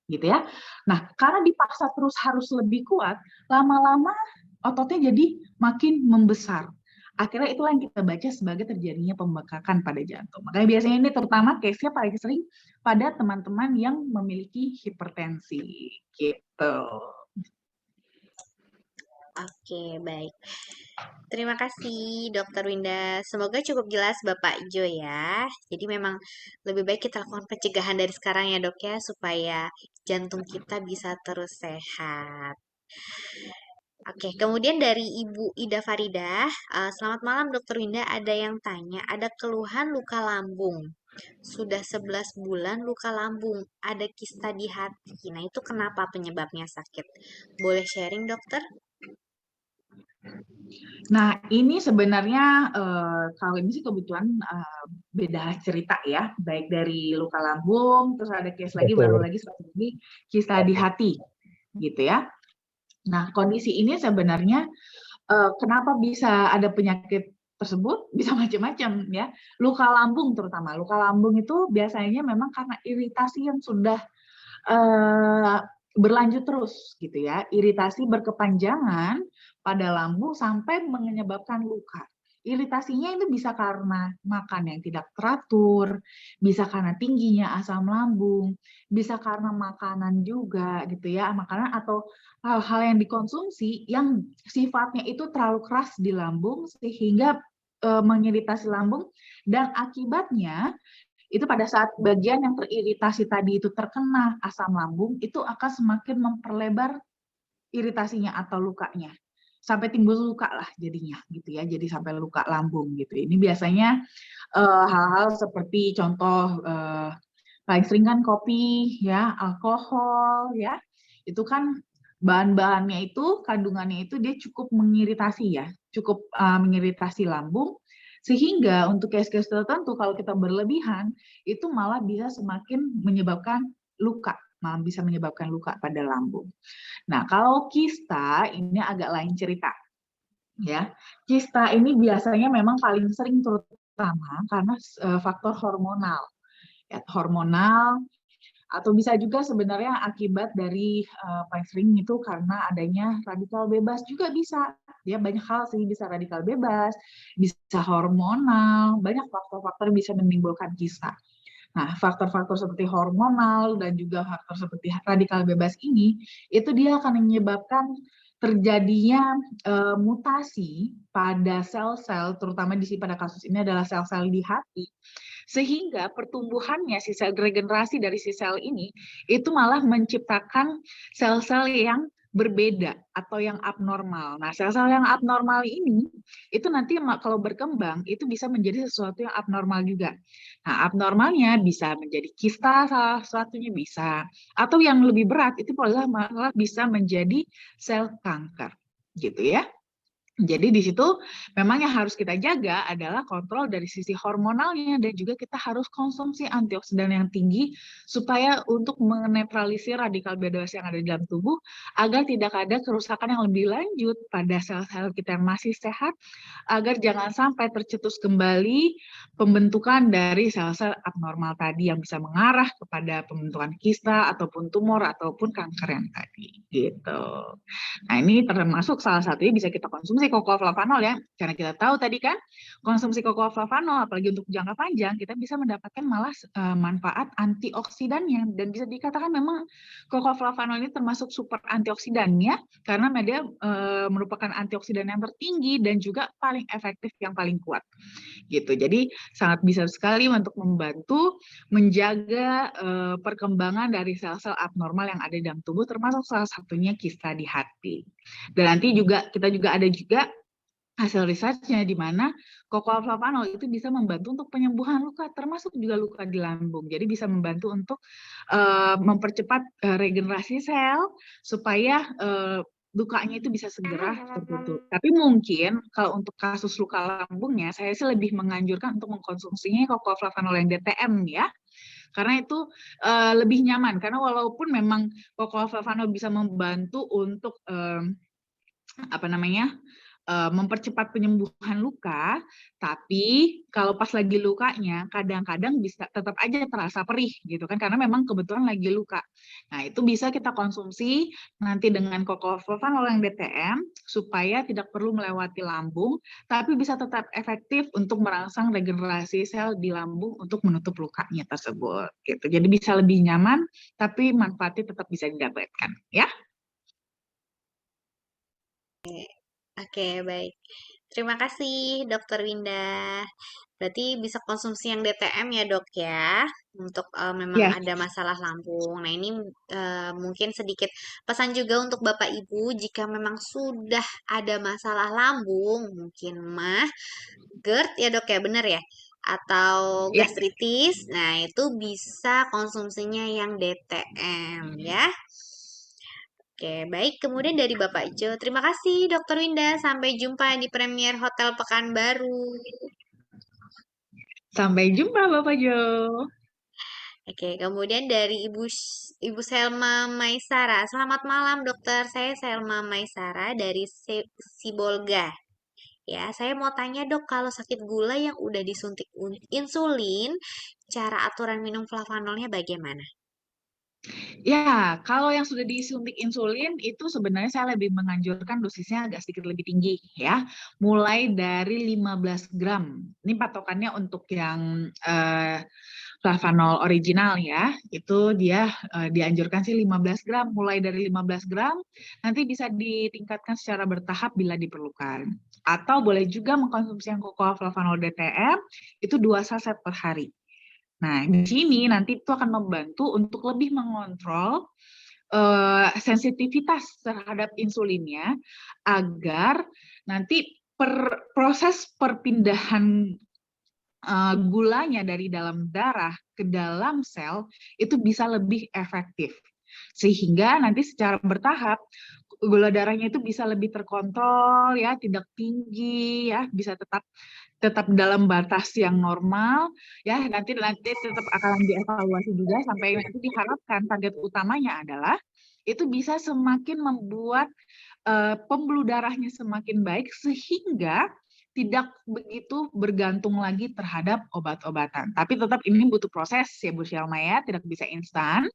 Gitu ya. Nah, karena dipaksa terus harus lebih kuat, lama-lama ototnya jadi makin membesar. Akhirnya itulah yang kita baca sebagai terjadinya pembengkakan pada jantung. Makanya biasanya ini terutama case-nya paling sering pada teman-teman yang memiliki hipertensi gitu. Oke, baik. Terima kasih, Dokter Winda. Semoga cukup jelas Bapak Jo ya. Jadi memang lebih baik kita lakukan pencegahan dari sekarang ya dok ya, supaya jantung kita bisa terus sehat. Oke, kemudian dari Ibu Ida Faridah, selamat malam Dokter Winda, ada yang tanya, ada keluhan luka lambung. Sudah 11 bulan luka lambung, ada kista di hati. Nah, itu kenapa penyebabnya sakit? Boleh sharing, dokter? Nah, ini sebenarnya kalau ini sih kebetulan beda cerita ya, baik dari luka lambung, terus ada case lagi, baru Betul. lagi satu lagi kista di hati, gitu ya. Nah, kondisi ini sebenarnya kenapa bisa ada penyakit tersebut? Bisa macam-macam ya. Luka lambung terutama, luka lambung itu biasanya memang karena iritasi yang sudah eh, berlanjut terus gitu ya, iritasi berkepanjangan pada lambung sampai menyebabkan luka. Iritasinya itu bisa karena makan yang tidak teratur, bisa karena tingginya asam lambung, bisa karena makanan juga gitu ya, makanan atau hal-hal yang dikonsumsi yang sifatnya itu terlalu keras di lambung sehingga mengiritasi lambung dan akibatnya itu pada saat bagian yang teriritasi tadi itu terkena asam lambung, itu akan semakin memperlebar iritasinya atau lukanya. Sampai timbul luka lah jadinya gitu ya. Jadi sampai luka lambung gitu. Ini biasanya hal-hal seperti contoh paling sering kan kopi ya, alkohol ya. Itu kan bahan-bahannya itu kandungannya itu dia cukup mengiritasi ya, cukup mengiritasi lambung sehingga untuk case-case tertentu kalau kita berlebihan itu malah bisa semakin menyebabkan luka, malah bisa menyebabkan luka pada lambung. Nah, kalau kista ini agak lain cerita ya. Kista ini biasanya memang paling sering terutama karena faktor hormonal. Ya, hormonal atau bisa juga sebenarnya akibat dari paling sering itu karena adanya radikal bebas juga bisa. Ya banyak hal sih, bisa radikal bebas, bisa hormonal, banyak faktor-faktor bisa menimbulkan kista. Nah, faktor-faktor seperti hormonal dan juga faktor seperti radikal bebas ini itu dia akan menyebabkan terjadinya mutasi pada sel-sel, terutama di sini pada kasus ini adalah sel-sel di hati, sehingga pertumbuhannya si sel regenerasi dari si sel ini itu malah menciptakan sel-sel yang berbeda atau yang abnormal. Nah, sel-sel yang abnormal ini itu nanti kalau berkembang itu bisa menjadi sesuatu yang abnormal juga. Nah, abnormalnya bisa menjadi kista salah satunya bisa, atau yang lebih berat itu malah bisa menjadi sel kanker, gitu ya. Jadi di situ memang yang harus kita jaga adalah kontrol dari sisi hormonalnya dan juga kita harus konsumsi antioksidan yang tinggi supaya untuk menetralisir radikal bebas yang ada di dalam tubuh agar tidak ada kerusakan yang lebih lanjut pada sel-sel kita yang masih sehat agar jangan sampai tercetus kembali pembentukan dari sel-sel abnormal tadi yang bisa mengarah kepada pembentukan kista ataupun tumor ataupun kanker yang tadi gitu. Nah, ini termasuk salah satunya bisa kita konsumsi kokooflavanol ya. Karena kita tahu tadi kan, konsumsi kokooflavanol apalagi untuk jangka panjang, kita bisa mendapatkan malah manfaat antioksidannya. Dan bisa dikatakan memang kokooflavanol ini termasuk super antioksidan ya, karena dia merupakan antioksidan yang tertinggi dan juga paling efektif yang paling kuat. Gitu. Jadi sangat bisa sekali untuk membantu menjaga perkembangan dari sel-sel abnormal yang ada di dalam tubuh, termasuk salah satunya kista di hati. Dan nanti juga kita juga ada juga hasil risetnya di mana kokooflavanol itu bisa membantu untuk penyembuhan luka, termasuk juga luka di lambung. Jadi bisa membantu untuk mempercepat regenerasi sel supaya lukanya itu bisa segera tertutup. Tapi mungkin kalau untuk kasus luka lambungnya, saya sih lebih menganjurkan untuk mengkonsumsinya kokooflavanol yang DTM ya. Karena itu lebih nyaman. Karena walaupun memang kokooflavanol bisa membantu untuk apa namanya mempercepat penyembuhan luka, tapi kalau pas lagi lukanya kadang-kadang bisa tetap aja terasa perih gitu kan karena memang kebetulan lagi luka. Nah, itu bisa kita konsumsi nanti dengan kokooflavanol yang DTM supaya tidak perlu melewati lambung, tapi bisa tetap efektif untuk merangsang regenerasi sel di lambung untuk menutup lukanya tersebut gitu. Jadi bisa lebih nyaman tapi manfaatnya tetap bisa didapatkan ya. Oke, baik. Terima kasih, Dokter Winda. Berarti bisa konsumsi yang DTM ya, Dok ya, untuk memang Ya, ada masalah lambung. Nah, ini mungkin sedikit pesan juga untuk Bapak Ibu, jika memang sudah ada masalah lambung, mungkin mah GERD ya, Dok ya, bener ya? Atau ya, gastritis. Nah, itu bisa konsumsinya yang DTM ya. Oke, baik. Kemudian dari Bapak Jo, terima kasih Dokter Winda. Sampai jumpa di Premier Hotel Pekanbaru. sampai jumpa Bapak Jo. Oke, kemudian dari Ibu Selma Maisara. Selamat malam, dokter. Saya Selma Maisara dari Sibolga. Ya, saya mau tanya dok, kalau sakit gula yang udah disuntik insulin, cara aturan minum flavanolnya bagaimana? Ya, kalau yang sudah disuntik insulin itu sebenarnya saya lebih menganjurkan dosisnya agak sedikit lebih tinggi ya. Mulai dari 15 gram. Ini patokannya untuk yang flavanol original ya. Itu dia dianjurkan sih 15 gram. Mulai dari 15 gram nanti bisa ditingkatkan secara bertahap bila diperlukan. Atau boleh juga mengkonsumsi yang cocoa flavanol DTM itu 2 saset per hari. Nah, di sini nanti itu akan membantu untuk lebih mengontrol sensitivitas terhadap insulinnya agar nanti proses perpindahan gulanya dari dalam darah ke dalam sel itu bisa lebih efektif. Sehingga nanti secara bertahap gula darahnya itu bisa lebih terkontrol ya, tidak tinggi ya, bisa tetap tetap dalam batas yang normal ya, nanti nanti tetap akan dievaluasi juga sampai nanti diharapkan target utamanya adalah itu bisa semakin membuat pembuluh darahnya semakin baik sehingga tidak begitu bergantung lagi terhadap obat-obatan. Tapi tetap ini butuh proses ya Bu Syalma ya, tidak bisa instan.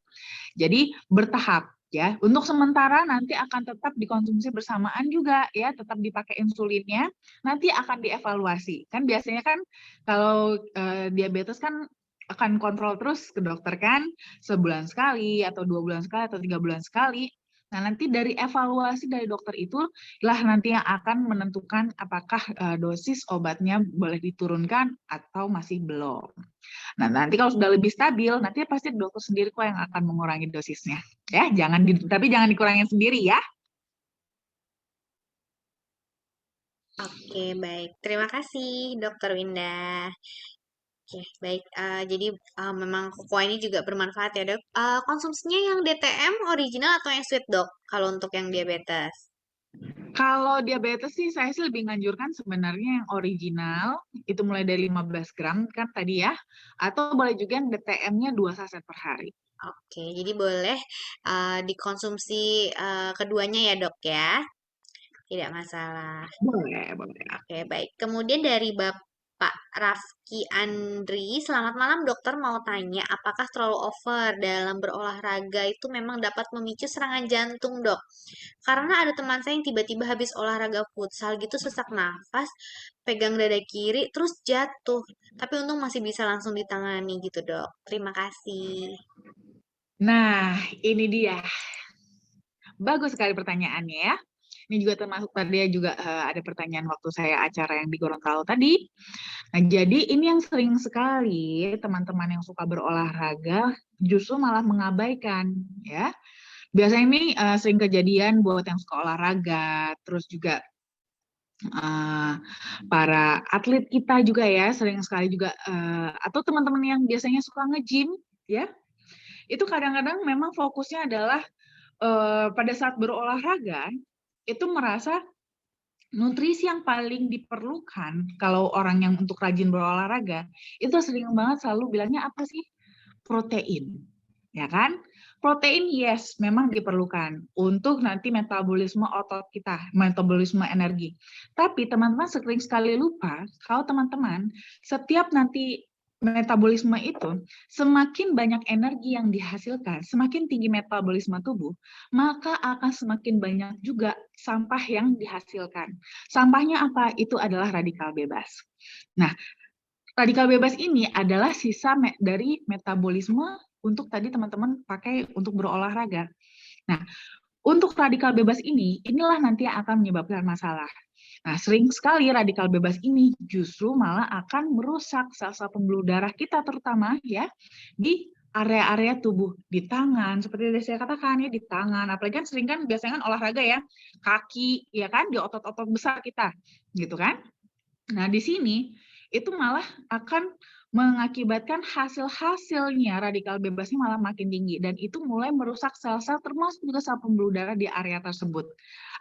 Jadi bertahap ya. Untuk sementara nanti akan tetap dikonsumsi bersamaan juga ya, tetap dipakai insulinnya. Nanti akan dievaluasi. Kan biasanya kan kalau diabetes kan akan kontrol terus ke dokter kan sebulan sekali atau 2 bulan sekali atau 3 bulan sekali. Nah, nanti dari evaluasi dari dokter itu lah nanti yang akan menentukan apakah dosis obatnya boleh diturunkan atau masih belum. Nah, nanti kalau sudah lebih stabil, nanti pasti dokter sendiri kok yang akan mengurangi dosisnya. Ya, tapi jangan dikurangin sendiri ya. Oke, baik. Terima kasih, Dokter Winda. Oke, baik. Jadi memang kokoa ini juga bermanfaat ya, Dok. Konsumsinya yang DTM original atau yang sweet, Dok? Kalau untuk yang diabetes. Kalau diabetes sih saya sih lebih menganjurkan sebenarnya yang original, itu mulai dari 15 gram kan tadi ya, atau boleh juga yang DTM-nya 2 saset per hari. Oke, jadi boleh dikonsumsi keduanya ya, Dok ya. Tidak masalah. Boleh, boleh. Oke, baik. Kemudian dari Bapak Rafki Andri, selamat malam dokter, mau tanya, apakah terlalu over dalam berolahraga itu memang dapat memicu serangan jantung, dok? Karena ada teman saya yang tiba-tiba habis olahraga futsal gitu sesak nafas, pegang dada kiri, terus jatuh. Tapi untung masih bisa langsung ditangani gitu, dok. Terima kasih. Nah, ini dia. Bagus sekali pertanyaannya ya. Ini juga termasuk tadi ya juga ada pertanyaan waktu saya acara yang di Gorontalo tadi. Nah, jadi ini yang sering sekali teman-teman yang suka berolahraga justru malah mengabaikan ya. Biasanya ini sering kejadian buat yang suka olahraga, terus juga para atlet kita juga ya sering sekali juga atau teman-teman yang biasanya suka nge-gym ya. Itu kadang-kadang memang fokusnya adalah pada saat berolahraga itu merasa nutrisi yang paling diperlukan kalau orang yang untuk rajin berolahraga itu sering banget selalu bilangnya apa sih? Protein, ya kan? Protein yes, memang diperlukan untuk nanti metabolisme otot kita, metabolisme energi. Tapi teman-teman sering sekali lupa kalau teman-teman setiap nanti metabolisme itu semakin banyak energi yang dihasilkan, semakin tinggi metabolisme tubuh, maka akan semakin banyak juga sampah yang dihasilkan. Sampahnya apa? Itu adalah radikal bebas. Nah, radikal bebas ini adalah sisa dari metabolisme untuk tadi teman-teman pakai untuk berolahraga. Nah, Untuk radikal bebas ini, inilah nanti yang akan menyebabkan masalah. Nah, sering sekali radikal bebas ini justru malah akan merusak sel-sel pembuluh darah kita, terutama ya di area-area tubuh, di tangan, seperti yang saya katakan ya, di tangan. Apalagi kan sering kan biasanya kan olahraga ya, kaki, ya kan, di otot-otot besar kita, gitu kan. Nah, di sini itu malah akan mengakibatkan hasil-hasilnya radikal bebasnya malah makin tinggi dan itu mulai merusak sel-sel termasuk juga sel pembuluh darah di area tersebut.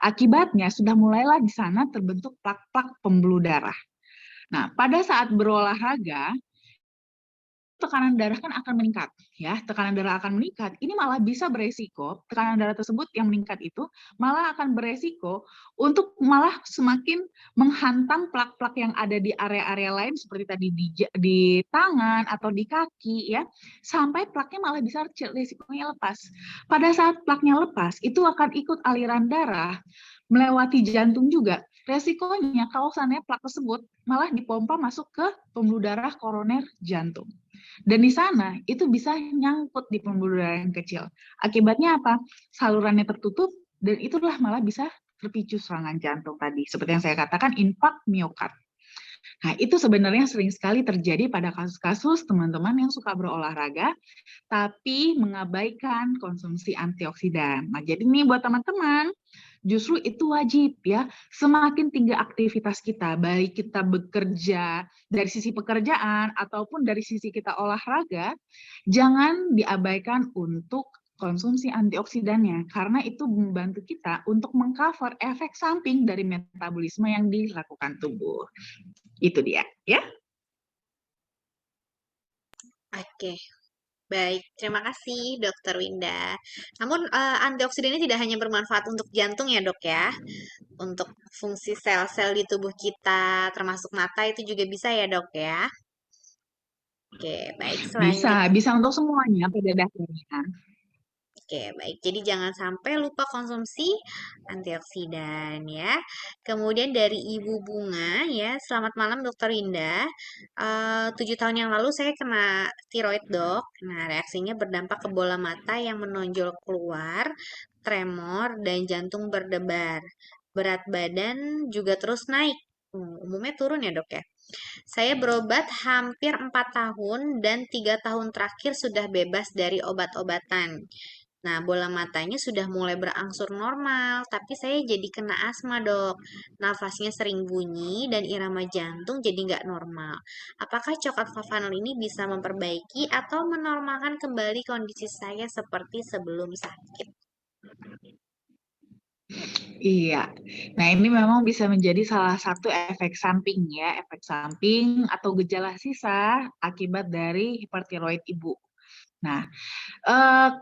Akibatnya sudah mulailah di sana terbentuk plak-plak pembuluh darah. Nah, pada saat berolahraga tekanan darah kan akan meningkat, ya. Tekanan darah akan meningkat. Ini malah bisa beresiko tekanan darah tersebut yang meningkat itu malah akan beresiko untuk malah semakin menghantam plak-plak yang ada di area-area lain seperti tadi di tangan atau di kaki, ya, sampai plaknya malah bisa resikonya lepas. Pada saat plaknya lepas, itu akan ikut aliran darah melewati jantung juga. Resikonya kalau seandainya plak tersebut malah dipompa masuk ke pembuluh darah koroner jantung. Dan di sana itu bisa nyangkut di pembuluh darah yang kecil. Akibatnya apa? Salurannya tertutup dan itulah malah bisa terpicu serangan jantung tadi. Seperti yang saya katakan, infark miokard. Nah, itu sebenarnya sering sekali terjadi pada kasus-kasus teman-teman yang suka berolahraga, tapi mengabaikan konsumsi antioksidan. Nah, jadi nih buat teman-teman, justru itu wajib ya. Semakin tinggi aktivitas kita, baik kita bekerja dari sisi pekerjaan ataupun dari sisi kita olahraga, jangan diabaikan untuk konsumsi antioksidannya karena itu membantu kita untuk mengcover efek samping dari metabolisme yang dilakukan tubuh. Itu dia, ya. Oke, baik. Terima kasih, Dokter Winda. Namun, antioksidan ini tidak hanya bermanfaat untuk jantung ya, Dok ya. Untuk fungsi sel-sel di tubuh kita, termasuk mata itu juga bisa ya, Dok ya. Oke, baik. Bisa untuk semuanya pada dasarnya. Oke, baik. Jadi jangan sampai lupa konsumsi antioksidan ya. Kemudian dari Ibu Bunga ya, selamat malam Dokter Indah. 7 tahun yang lalu saya kena tiroid dok. Nah, reaksinya berdampak ke bola mata yang menonjol keluar, tremor, dan jantung berdebar. Berat badan juga terus naik. Umumnya turun ya dok ya. Saya berobat hampir 4 tahun dan 3 tahun terakhir sudah bebas dari obat-obatan. Nah, bola matanya sudah mulai berangsur normal, tapi saya jadi kena asma, dok. Nafasnya sering bunyi dan irama jantung jadi nggak normal. Apakah coklat flavanol ini bisa memperbaiki atau menormalkan kembali kondisi saya seperti sebelum sakit? Iya. Nah, ini memang bisa menjadi salah satu efek samping ya, efek samping atau gejala sisa akibat dari hipertiroid ibu. Nah,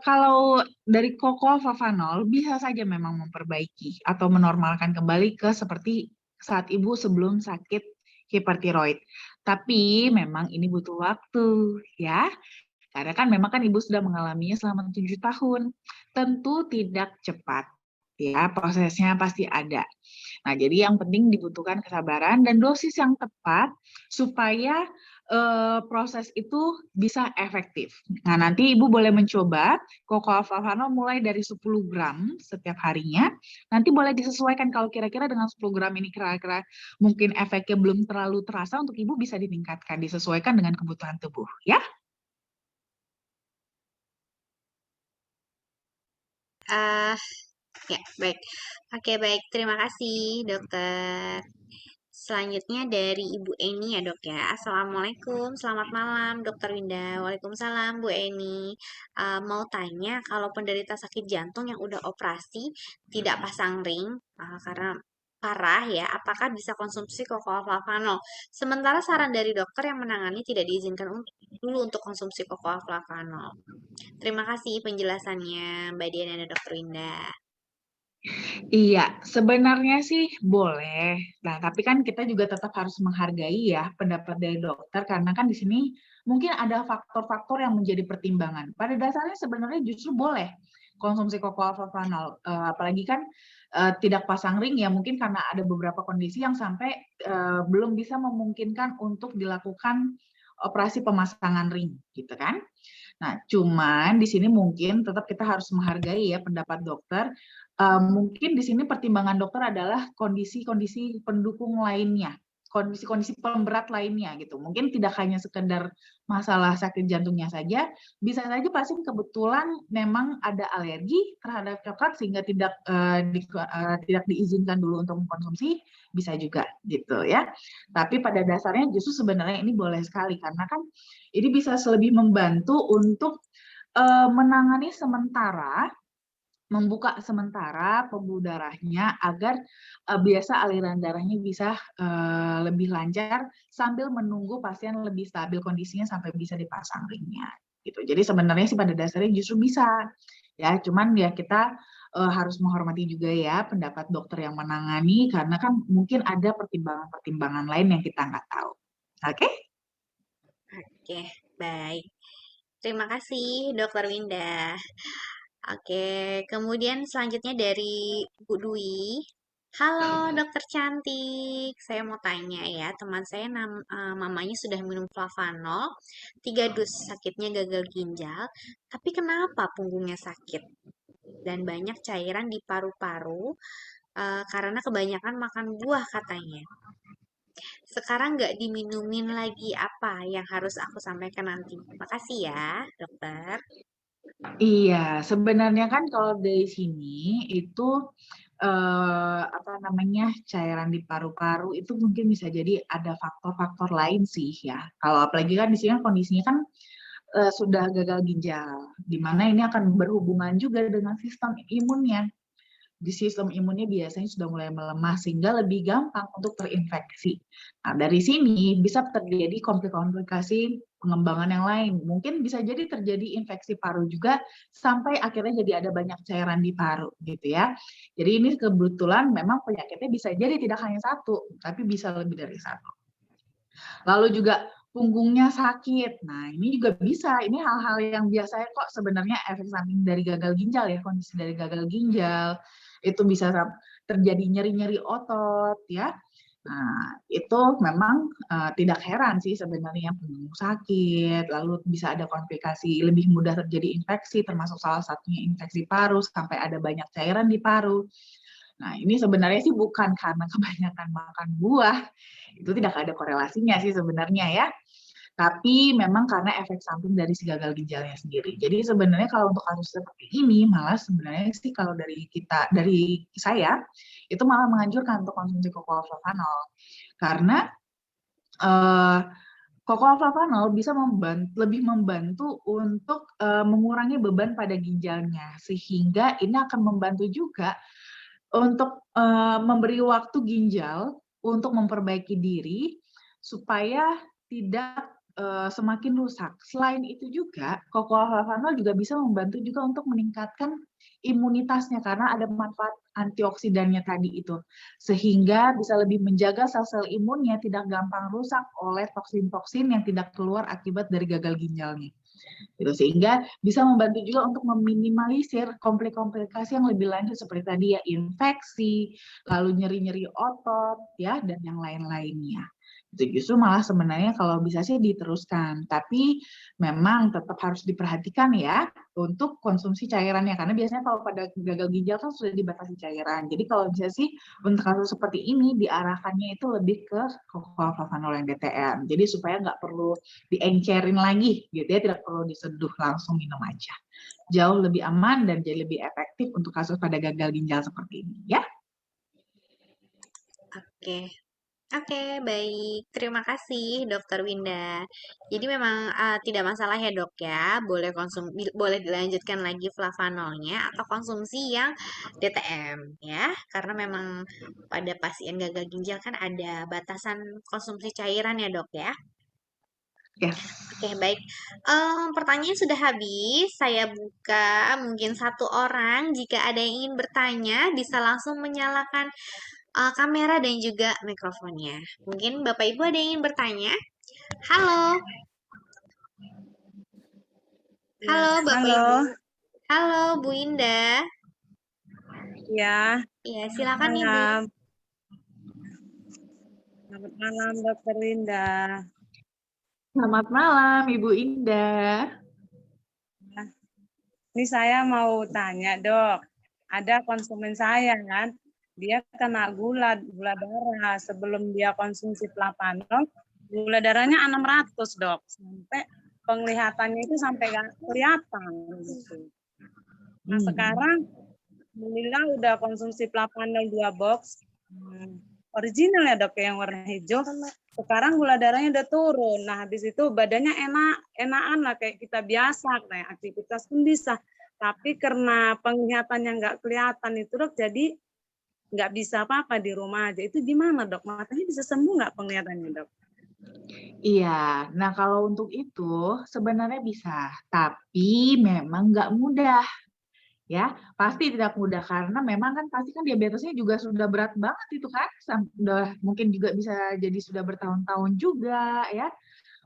kalau dari flavanol bisa saja memang memperbaiki atau menormalkan kembali ke seperti saat ibu sebelum sakit hipertiroid. Tapi memang ini butuh waktu ya. Karena kan memang kan ibu sudah mengalaminya selama 7 tahun. Tentu tidak cepat ya, prosesnya pasti ada. Nah, jadi yang penting dibutuhkan kesabaran dan dosis yang tepat supaya proses itu bisa efektif. Nah, nanti Ibu boleh mencoba Cocoa Flavanol mulai dari 10 gram setiap harinya. Nanti boleh disesuaikan kalau kira-kira dengan 10 gram ini kira-kira mungkin efeknya belum terlalu terasa untuk Ibu bisa ditingkatkan, disesuaikan dengan kebutuhan tubuh, ya. Ah, ya, baik. Oke, baik. Terima kasih, dokter. Selanjutnya dari Ibu Eni ya dok ya. Assalamualaikum, selamat malam Dokter Winda. Waalaikumsalam Bu Eni. Mau tanya kalau penderita sakit jantung yang udah operasi tidak pasang ring karena parah ya, apakah bisa konsumsi Cocoa Flavanol? Sementara saran dari dokter yang menangani tidak diizinkan dulu untuk konsumsi Cocoa Flavanol. Terima kasih penjelasannya Mbak Diana dan Dokter Winda. Iya, sebenarnya sih boleh. Nah, tapi kan kita juga tetap harus menghargai ya pendapat dari dokter karena kan di sini mungkin ada faktor-faktor yang menjadi pertimbangan. Pada dasarnya sebenarnya justru boleh konsumsi Cocoa Flavanol, apalagi kan tidak pasang ring ya mungkin karena ada beberapa kondisi yang sampai belum bisa memungkinkan untuk dilakukan operasi pemasangan ring, gitu kan? Nah, cuman di sini mungkin tetap kita harus menghargai ya pendapat dokter. Mungkin di sini pertimbangan dokter adalah kondisi-kondisi pendukung lainnya, kondisi-kondisi pemberat lainnya gitu. Mungkin tidak hanya sekedar masalah sakit jantungnya saja, bisa saja pasien kebetulan memang ada alergi terhadap coklat sehingga tidak diizinkan dulu untuk mengkonsumsi, bisa juga gitu ya. Tapi pada dasarnya justru sebenarnya ini boleh sekali karena kan ini bisa lebih membantu untuk menangani sementara, membuka sementara pembuluh darahnya agar biasa aliran darahnya bisa lebih lancar sambil menunggu pasien lebih stabil kondisinya sampai bisa dipasang ringnya gitu. Jadi sebenarnya sih pada dasarnya justru bisa ya, cuman ya kita harus menghormati juga ya pendapat dokter yang menangani karena kan mungkin ada pertimbangan-pertimbangan lain yang kita nggak tahu. Oke? Oke, baik. Terima kasih, Dokter Winda. Oke, kemudian selanjutnya dari Bu Dwi. Halo dokter cantik, saya mau tanya ya, teman saya mamanya sudah minum Flavanol, 3 dus, sakitnya gagal ginjal, tapi kenapa punggungnya sakit? Dan banyak cairan di paru-paru karena kebanyakan makan buah katanya. Sekarang nggak diminumin lagi apa yang harus aku sampaikan nanti? Makasih ya, dokter. Iya, sebenarnya kan kalau dari sini itu apa namanya cairan di paru-paru itu mungkin bisa jadi ada faktor-faktor lain sih ya. Kalau apalagi kan di sini kan kondisinya kan sudah gagal ginjal, di mana ini akan berhubungan juga dengan sistem imunnya. Di sistem imunnya biasanya sudah mulai melemah sehingga lebih gampang untuk terinfeksi. Nah, dari sini bisa terjadi komplikasi pengembangan yang lain. Mungkin bisa jadi terjadi infeksi paru juga sampai akhirnya jadi ada banyak cairan di paru gitu ya. Jadi ini kebetulan memang penyakitnya bisa jadi tidak hanya satu, tapi bisa lebih dari satu. Lalu juga punggungnya sakit. Nah, ini juga bisa. Ini hal-hal yang biasanya kok sebenarnya efek samping dari gagal ginjal ya, kondisi dari gagal ginjal. Itu bisa terjadi nyeri-nyeri otot ya. Nah, itu memang tidak heran sih sebenarnya punggung sakit, lalu bisa ada komplikasi, lebih mudah terjadi infeksi, termasuk salah satunya infeksi paru, sampai ada banyak cairan di paru. Nah, ini sebenarnya sih bukan karena kebanyakan makan buah, itu tidak ada korelasinya sih sebenarnya ya. Tapi memang karena efek samping dari si gagal ginjalnya sendiri. Jadi sebenarnya kalau untuk kasus seperti ini, malah sebenarnya sih kalau dari saya, itu malah menganjurkan untuk konsumsi Flavanol. Karena eh, Flavanol bisa lebih membantu untuk mengurangi beban pada ginjalnya, sehingga ini akan membantu juga untuk memberi waktu ginjal untuk memperbaiki diri supaya tidak semakin rusak. Selain itu juga, Flavanol juga bisa membantu juga untuk meningkatkan imunitasnya karena ada manfaat antioksidannya tadi itu. Sehingga bisa lebih menjaga sel-sel imunnya tidak gampang rusak oleh toksin-toksin yang tidak keluar akibat dari gagal ginjalnya gitu, sehingga bisa membantu juga untuk meminimalisir komplikasi yang lebih lanjut seperti tadi ya infeksi, lalu nyeri-nyeri otot ya dan yang lain-lainnya. Itu justru malah sebenarnya kalau bisa sih diteruskan, tapi memang tetap harus diperhatikan ya untuk konsumsi cairannya karena biasanya kalau pada gagal ginjal kan sudah dibatasi cairan. Jadi kalau bisa sih untuk kasus seperti ini diarahkannya itu lebih ke Flavanol yang DTM. Jadi supaya nggak perlu diencerin lagi gitu ya, tidak perlu diseduh, langsung minum aja. Jauh lebih aman dan jadi lebih efektif untuk kasus pada gagal ginjal seperti ini ya. Oke, oke, baik. Terima kasih, Dokter Winda. Jadi memang tidak masalah ya, Dok ya. Boleh dilanjutkan lagi flavanolnya atau konsumsi yang DTM ya. Karena memang pada pasien gagal ginjal kan ada batasan konsumsi cairan ya, Dok ya. Yes. Oke, baik. Pertanyaan sudah habis. Saya buka mungkin satu orang. Jika ada yang ingin bertanya, bisa langsung menyalakan kamera dan juga mikrofonnya. Mungkin Bapak Ibu ada yang ingin bertanya? Halo, Ya, halo Bapak Ibu. halo. Halo Bu Indah. Ya, Iya, selamat silakan Ibu. malam. Selamat malam, Dokter Winda. Selamat malam Ibu Indah. Ini saya mau tanya, Dok. ada konsumen saya kan, dia kena gula darah. Sebelum dia konsumsi Plapanol, gula darahnya 600 dok, sampai penglihatannya itu sampai nggak kelihatan gitu. Nah sekarang alhamdulillah udah konsumsi Plapanol 2 box, original ya dok yang warna hijau. Sekarang gula darahnya udah turun. Nah habis itu badannya enakan lah kayak kita biasa, kayak aktivitas pun bisa. Tapi karena penglihatannya nggak kelihatan itu dok, jadi nggak bisa apa-apa di rumah aja. Itu gimana dok? Matanya bisa sembuh nggak penglihatannya dok? Iya, nah kalau untuk itu sebenarnya bisa, tapi memang nggak mudah. Ya, pasti tidak mudah karena memang kan pasti kan diabetesnya juga sudah berat banget itu kan, udah mungkin juga bisa jadi sudah bertahun-tahun juga ya,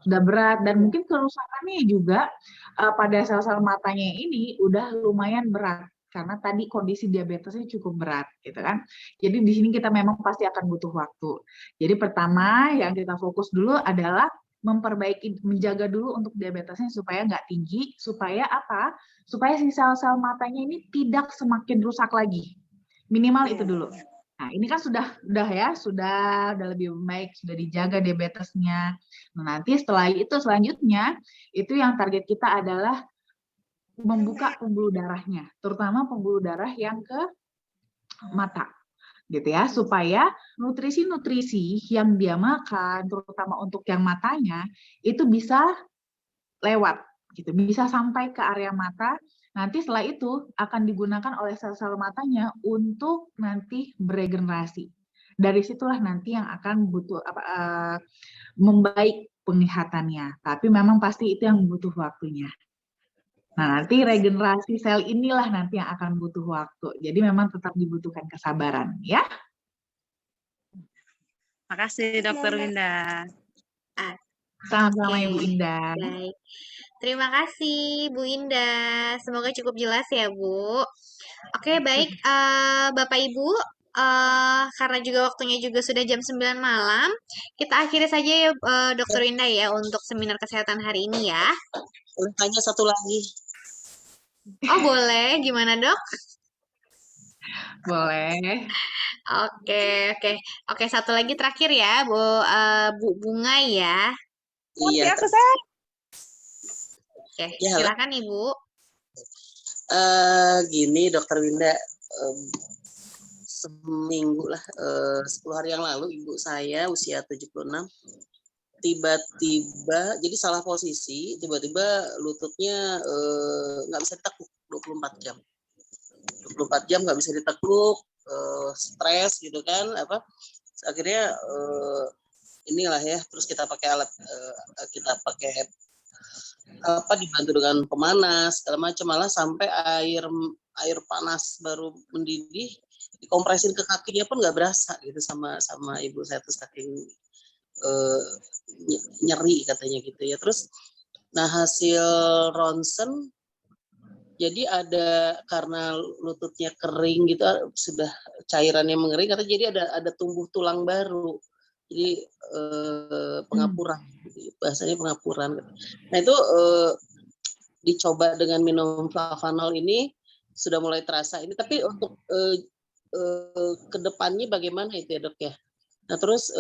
sudah berat dan mungkin kerusakannya juga pada sel-sel matanya ini udah lumayan berat karena tadi kondisi diabetesnya cukup berat gitu kan. Jadi di sini kita memang pasti akan butuh waktu. Jadi pertama yang kita fokus dulu adalah memperbaiki, menjaga dulu untuk diabetesnya supaya nggak tinggi, supaya apa? Supaya si sel-sel matanya ini tidak semakin rusak lagi. Minimal itu dulu. Nah, ini kan sudah lebih baik, sudah dijaga diabetesnya. Nah, nanti setelah itu selanjutnya itu yang target kita adalah membuka pembuluh darahnya, terutama pembuluh darah yang ke mata. Gitu ya, supaya nutrisi-nutrisi yang dia makan, terutama untuk yang matanya, itu bisa lewat, gitu, bisa sampai ke area mata. Nanti setelah itu akan digunakan oleh sel-sel matanya untuk nanti beregenerasi. Dari situlah nanti yang akan butuh membaik penglihatannya. Tapi memang pasti itu yang butuh waktunya. Nah, nanti regenerasi sel inilah nanti yang akan butuh waktu. Jadi memang tetap dibutuhkan kesabaran, ya. Makasih Dokter Winda. Sama-sama Oke, Ibu Indah. baik. Terima kasih Bu Indah. Semoga cukup jelas ya Bu. Oke, baik Bapak Ibu. Karena juga waktunya juga sudah jam 9 malam, kita akhiri saja ya Dokter Winda ya untuk seminar kesehatan hari ini ya. Boleh tanya satu lagi? Oh boleh, gimana dok? Boleh. Oke, satu lagi terakhir ya, Bu Bunga ya. Iya. Oke, Ya, silakan Ibu. Gini Dokter Winda, seminggu lah, 10 hari yang lalu ibu saya usia 76 tiba-tiba jadi salah posisi, tiba-tiba lututnya nggak bisa ditekuk 24 jam nggak bisa ditekuk, stres gitu kan, akhirnya inilah ya, terus kita pakai alat, dibantu dengan pemanas segala macam, malah sampai air panas baru mendidih dikompresin ke kakinya pun nggak berasa gitu sama ibu saya, terus saking nyeri katanya gitu ya. Terus nah hasil ronsen jadi ada, karena lututnya kering gitu, sudah cairannya mengering, katanya jadi ada tumbuh tulang baru, jadi pengapuran, bahasanya pengapuran. Nah itu dicoba dengan minum Flavanol ini sudah mulai terasa ini, tapi untuk kedepannya bagaimana itu ya dok ya? Nah terus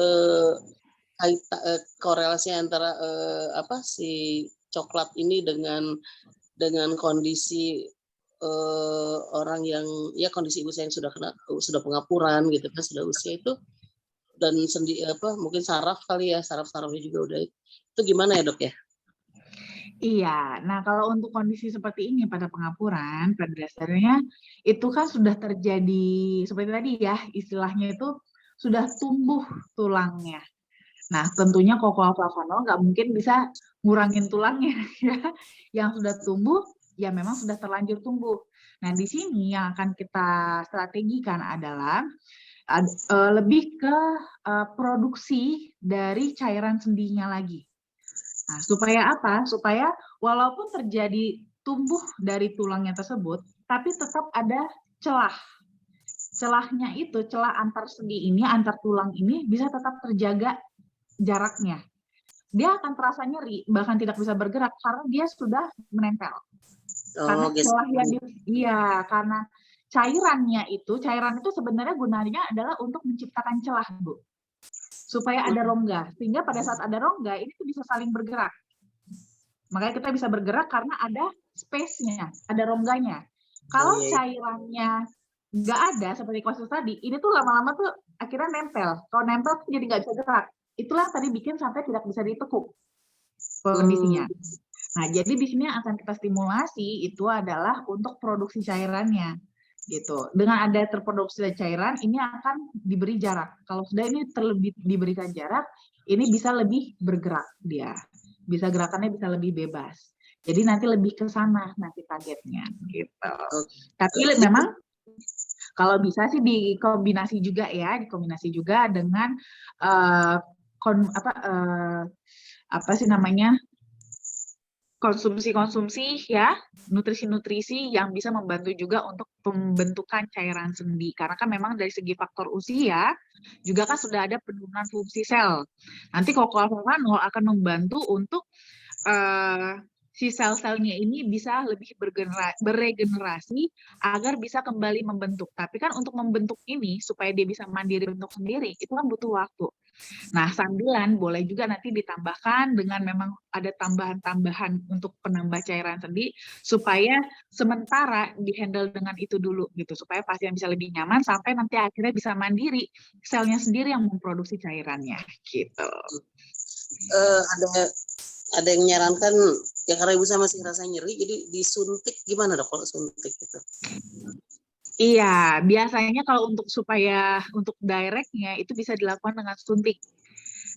korelasi antara si coklat ini dengan kondisi orang yang ya kondisi ibu saya yang sudah pengapuran gitu kan, sudah usia itu, dan mungkin sarafnya juga udah, itu gimana ya dok ya? Iya, nah kalau untuk kondisi seperti ini pada pengapuran, pada dasarnya itu kan sudah terjadi seperti tadi ya, istilahnya itu sudah tumbuh tulangnya. Nah tentunya Flavanol nggak mungkin bisa ngurangin tulangnya ya, yang sudah tumbuh ya memang sudah terlanjur tumbuh. Nah di sini yang akan kita strategikan adalah lebih ke produksi dari cairan sendinya lagi. Nah, supaya apa? Supaya walaupun terjadi tumbuh dari tulangnya tersebut, tapi tetap ada celah. Celahnya itu, celah antar sendi ini, antar tulang ini bisa tetap terjaga jaraknya. Dia akan terasa nyeri, bahkan tidak bisa bergerak karena dia sudah menempel. Karena celah yang karena cairan itu sebenarnya gunanya adalah untuk menciptakan celah, Bu. Supaya ada rongga. Sehingga pada saat ada rongga, ini tuh bisa saling bergerak. Makanya kita bisa bergerak karena ada space-nya, ada rongganya. Kalau cairannya nggak ada, seperti kasus tadi, ini tuh lama-lama tuh akhirnya nempel. Kalau nempel tuh jadi nggak bisa gerak. Itulah tadi bikin sampai tidak bisa ditekuk kondisinya. Nah, jadi di sini yang akan kita stimulasi itu adalah untuk produksi cairannya. Gitu. Dengan ada terproduksi cairan, ini akan diberi jarak. Kalau sudah ini terlebih diberikan jarak, ini bisa lebih bergerak dia. Bisa gerakannya bisa lebih bebas. Jadi nanti lebih ke sana nanti targetnya gitu. Tapi memang kalau bisa sih dikombinasi juga ya, dikombinasi juga dengan apa sih namanya? Konsumsi-konsumsi ya, nutrisi-nutrisi yang bisa membantu juga untuk pembentukan cairan sendi. Karena kan memang dari segi faktor usia juga kan sudah ada penurunan fungsi sel. Nanti kokoalfavanol akan membantu untuk si sel-selnya ini bisa lebih beregenerasi agar bisa kembali membentuk. Tapi kan untuk membentuk ini supaya dia bisa mandiri bentuk sendiri itu kan butuh waktu. Nah, sambilan boleh juga nanti ditambahkan dengan memang ada tambahan-tambahan untuk penambah cairan sendi supaya sementara dihandle dengan itu dulu gitu supaya pasien bisa lebih nyaman sampai nanti akhirnya bisa mandiri selnya sendiri yang memproduksi cairannya gitu. Ada yang menyarankan ya karena ibu saya masih ngerasa nyeri jadi disuntik, gimana dok kalau suntik gitu? Iya, biasanya kalau supaya untuk directnya itu bisa dilakukan dengan suntik.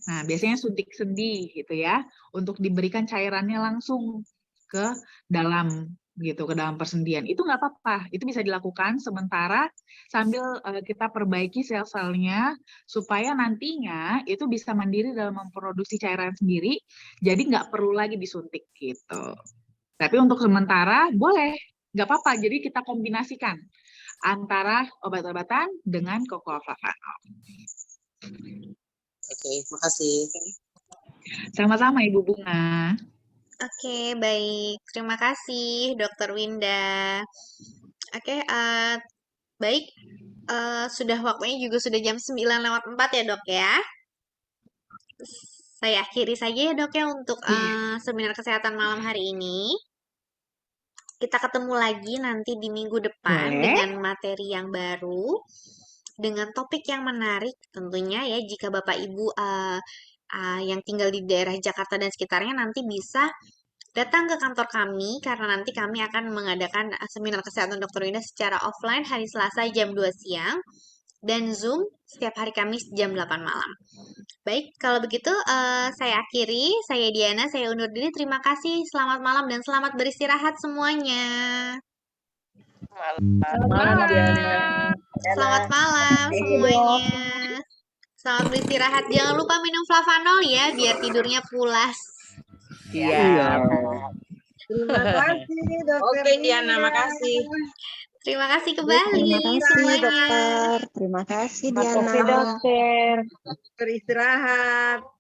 Nah, biasanya suntik sendi gitu ya, untuk diberikan cairannya langsung ke dalam gitu, ke dalam persendian. Itu nggak apa-apa, itu bisa dilakukan sementara sambil kita perbaiki sel-selnya supaya nantinya itu bisa mandiri dalam memproduksi cairan sendiri, jadi nggak perlu lagi disuntik gitu. Tapi untuk sementara boleh, nggak apa-apa, jadi kita kombinasikan antara obat-obatan dengan kokoalfavanol. Oke, makasih. Sama-sama Ibu Bunga. Oke, baik. Terima kasih, Dr. Winda. Oke, baik. Sudah waktunya juga sudah jam 9:04 ya, Dok ya. Saya akhiri saja ya, Dok ya, untuk seminar kesehatan malam hari ini. Kita ketemu lagi nanti di minggu depan dengan materi yang baru, dengan topik yang menarik tentunya ya, jika Bapak Ibu yang tinggal di daerah Jakarta dan sekitarnya nanti bisa datang ke kantor kami karena nanti kami akan mengadakan seminar kesehatan Dr. Winda secara offline hari Selasa jam 2 siang dan Zoom setiap hari Kamis jam 8 malam. Baik, kalau begitu saya akhiri. Saya Diana, saya undur diri. Terima kasih, selamat malam dan selamat beristirahat semuanya. Selamat malam semuanya. Selamat beristirahat. Jangan lupa minum Flavanol ya, biar tidurnya pulas. Iya. Terima kasih, Dokter. Oke, Diana, makasih. Terima kasih kembali Terima kasih semuanya. dokter. Terima kasih Diana. Terima kasih dokter. Beristirahat.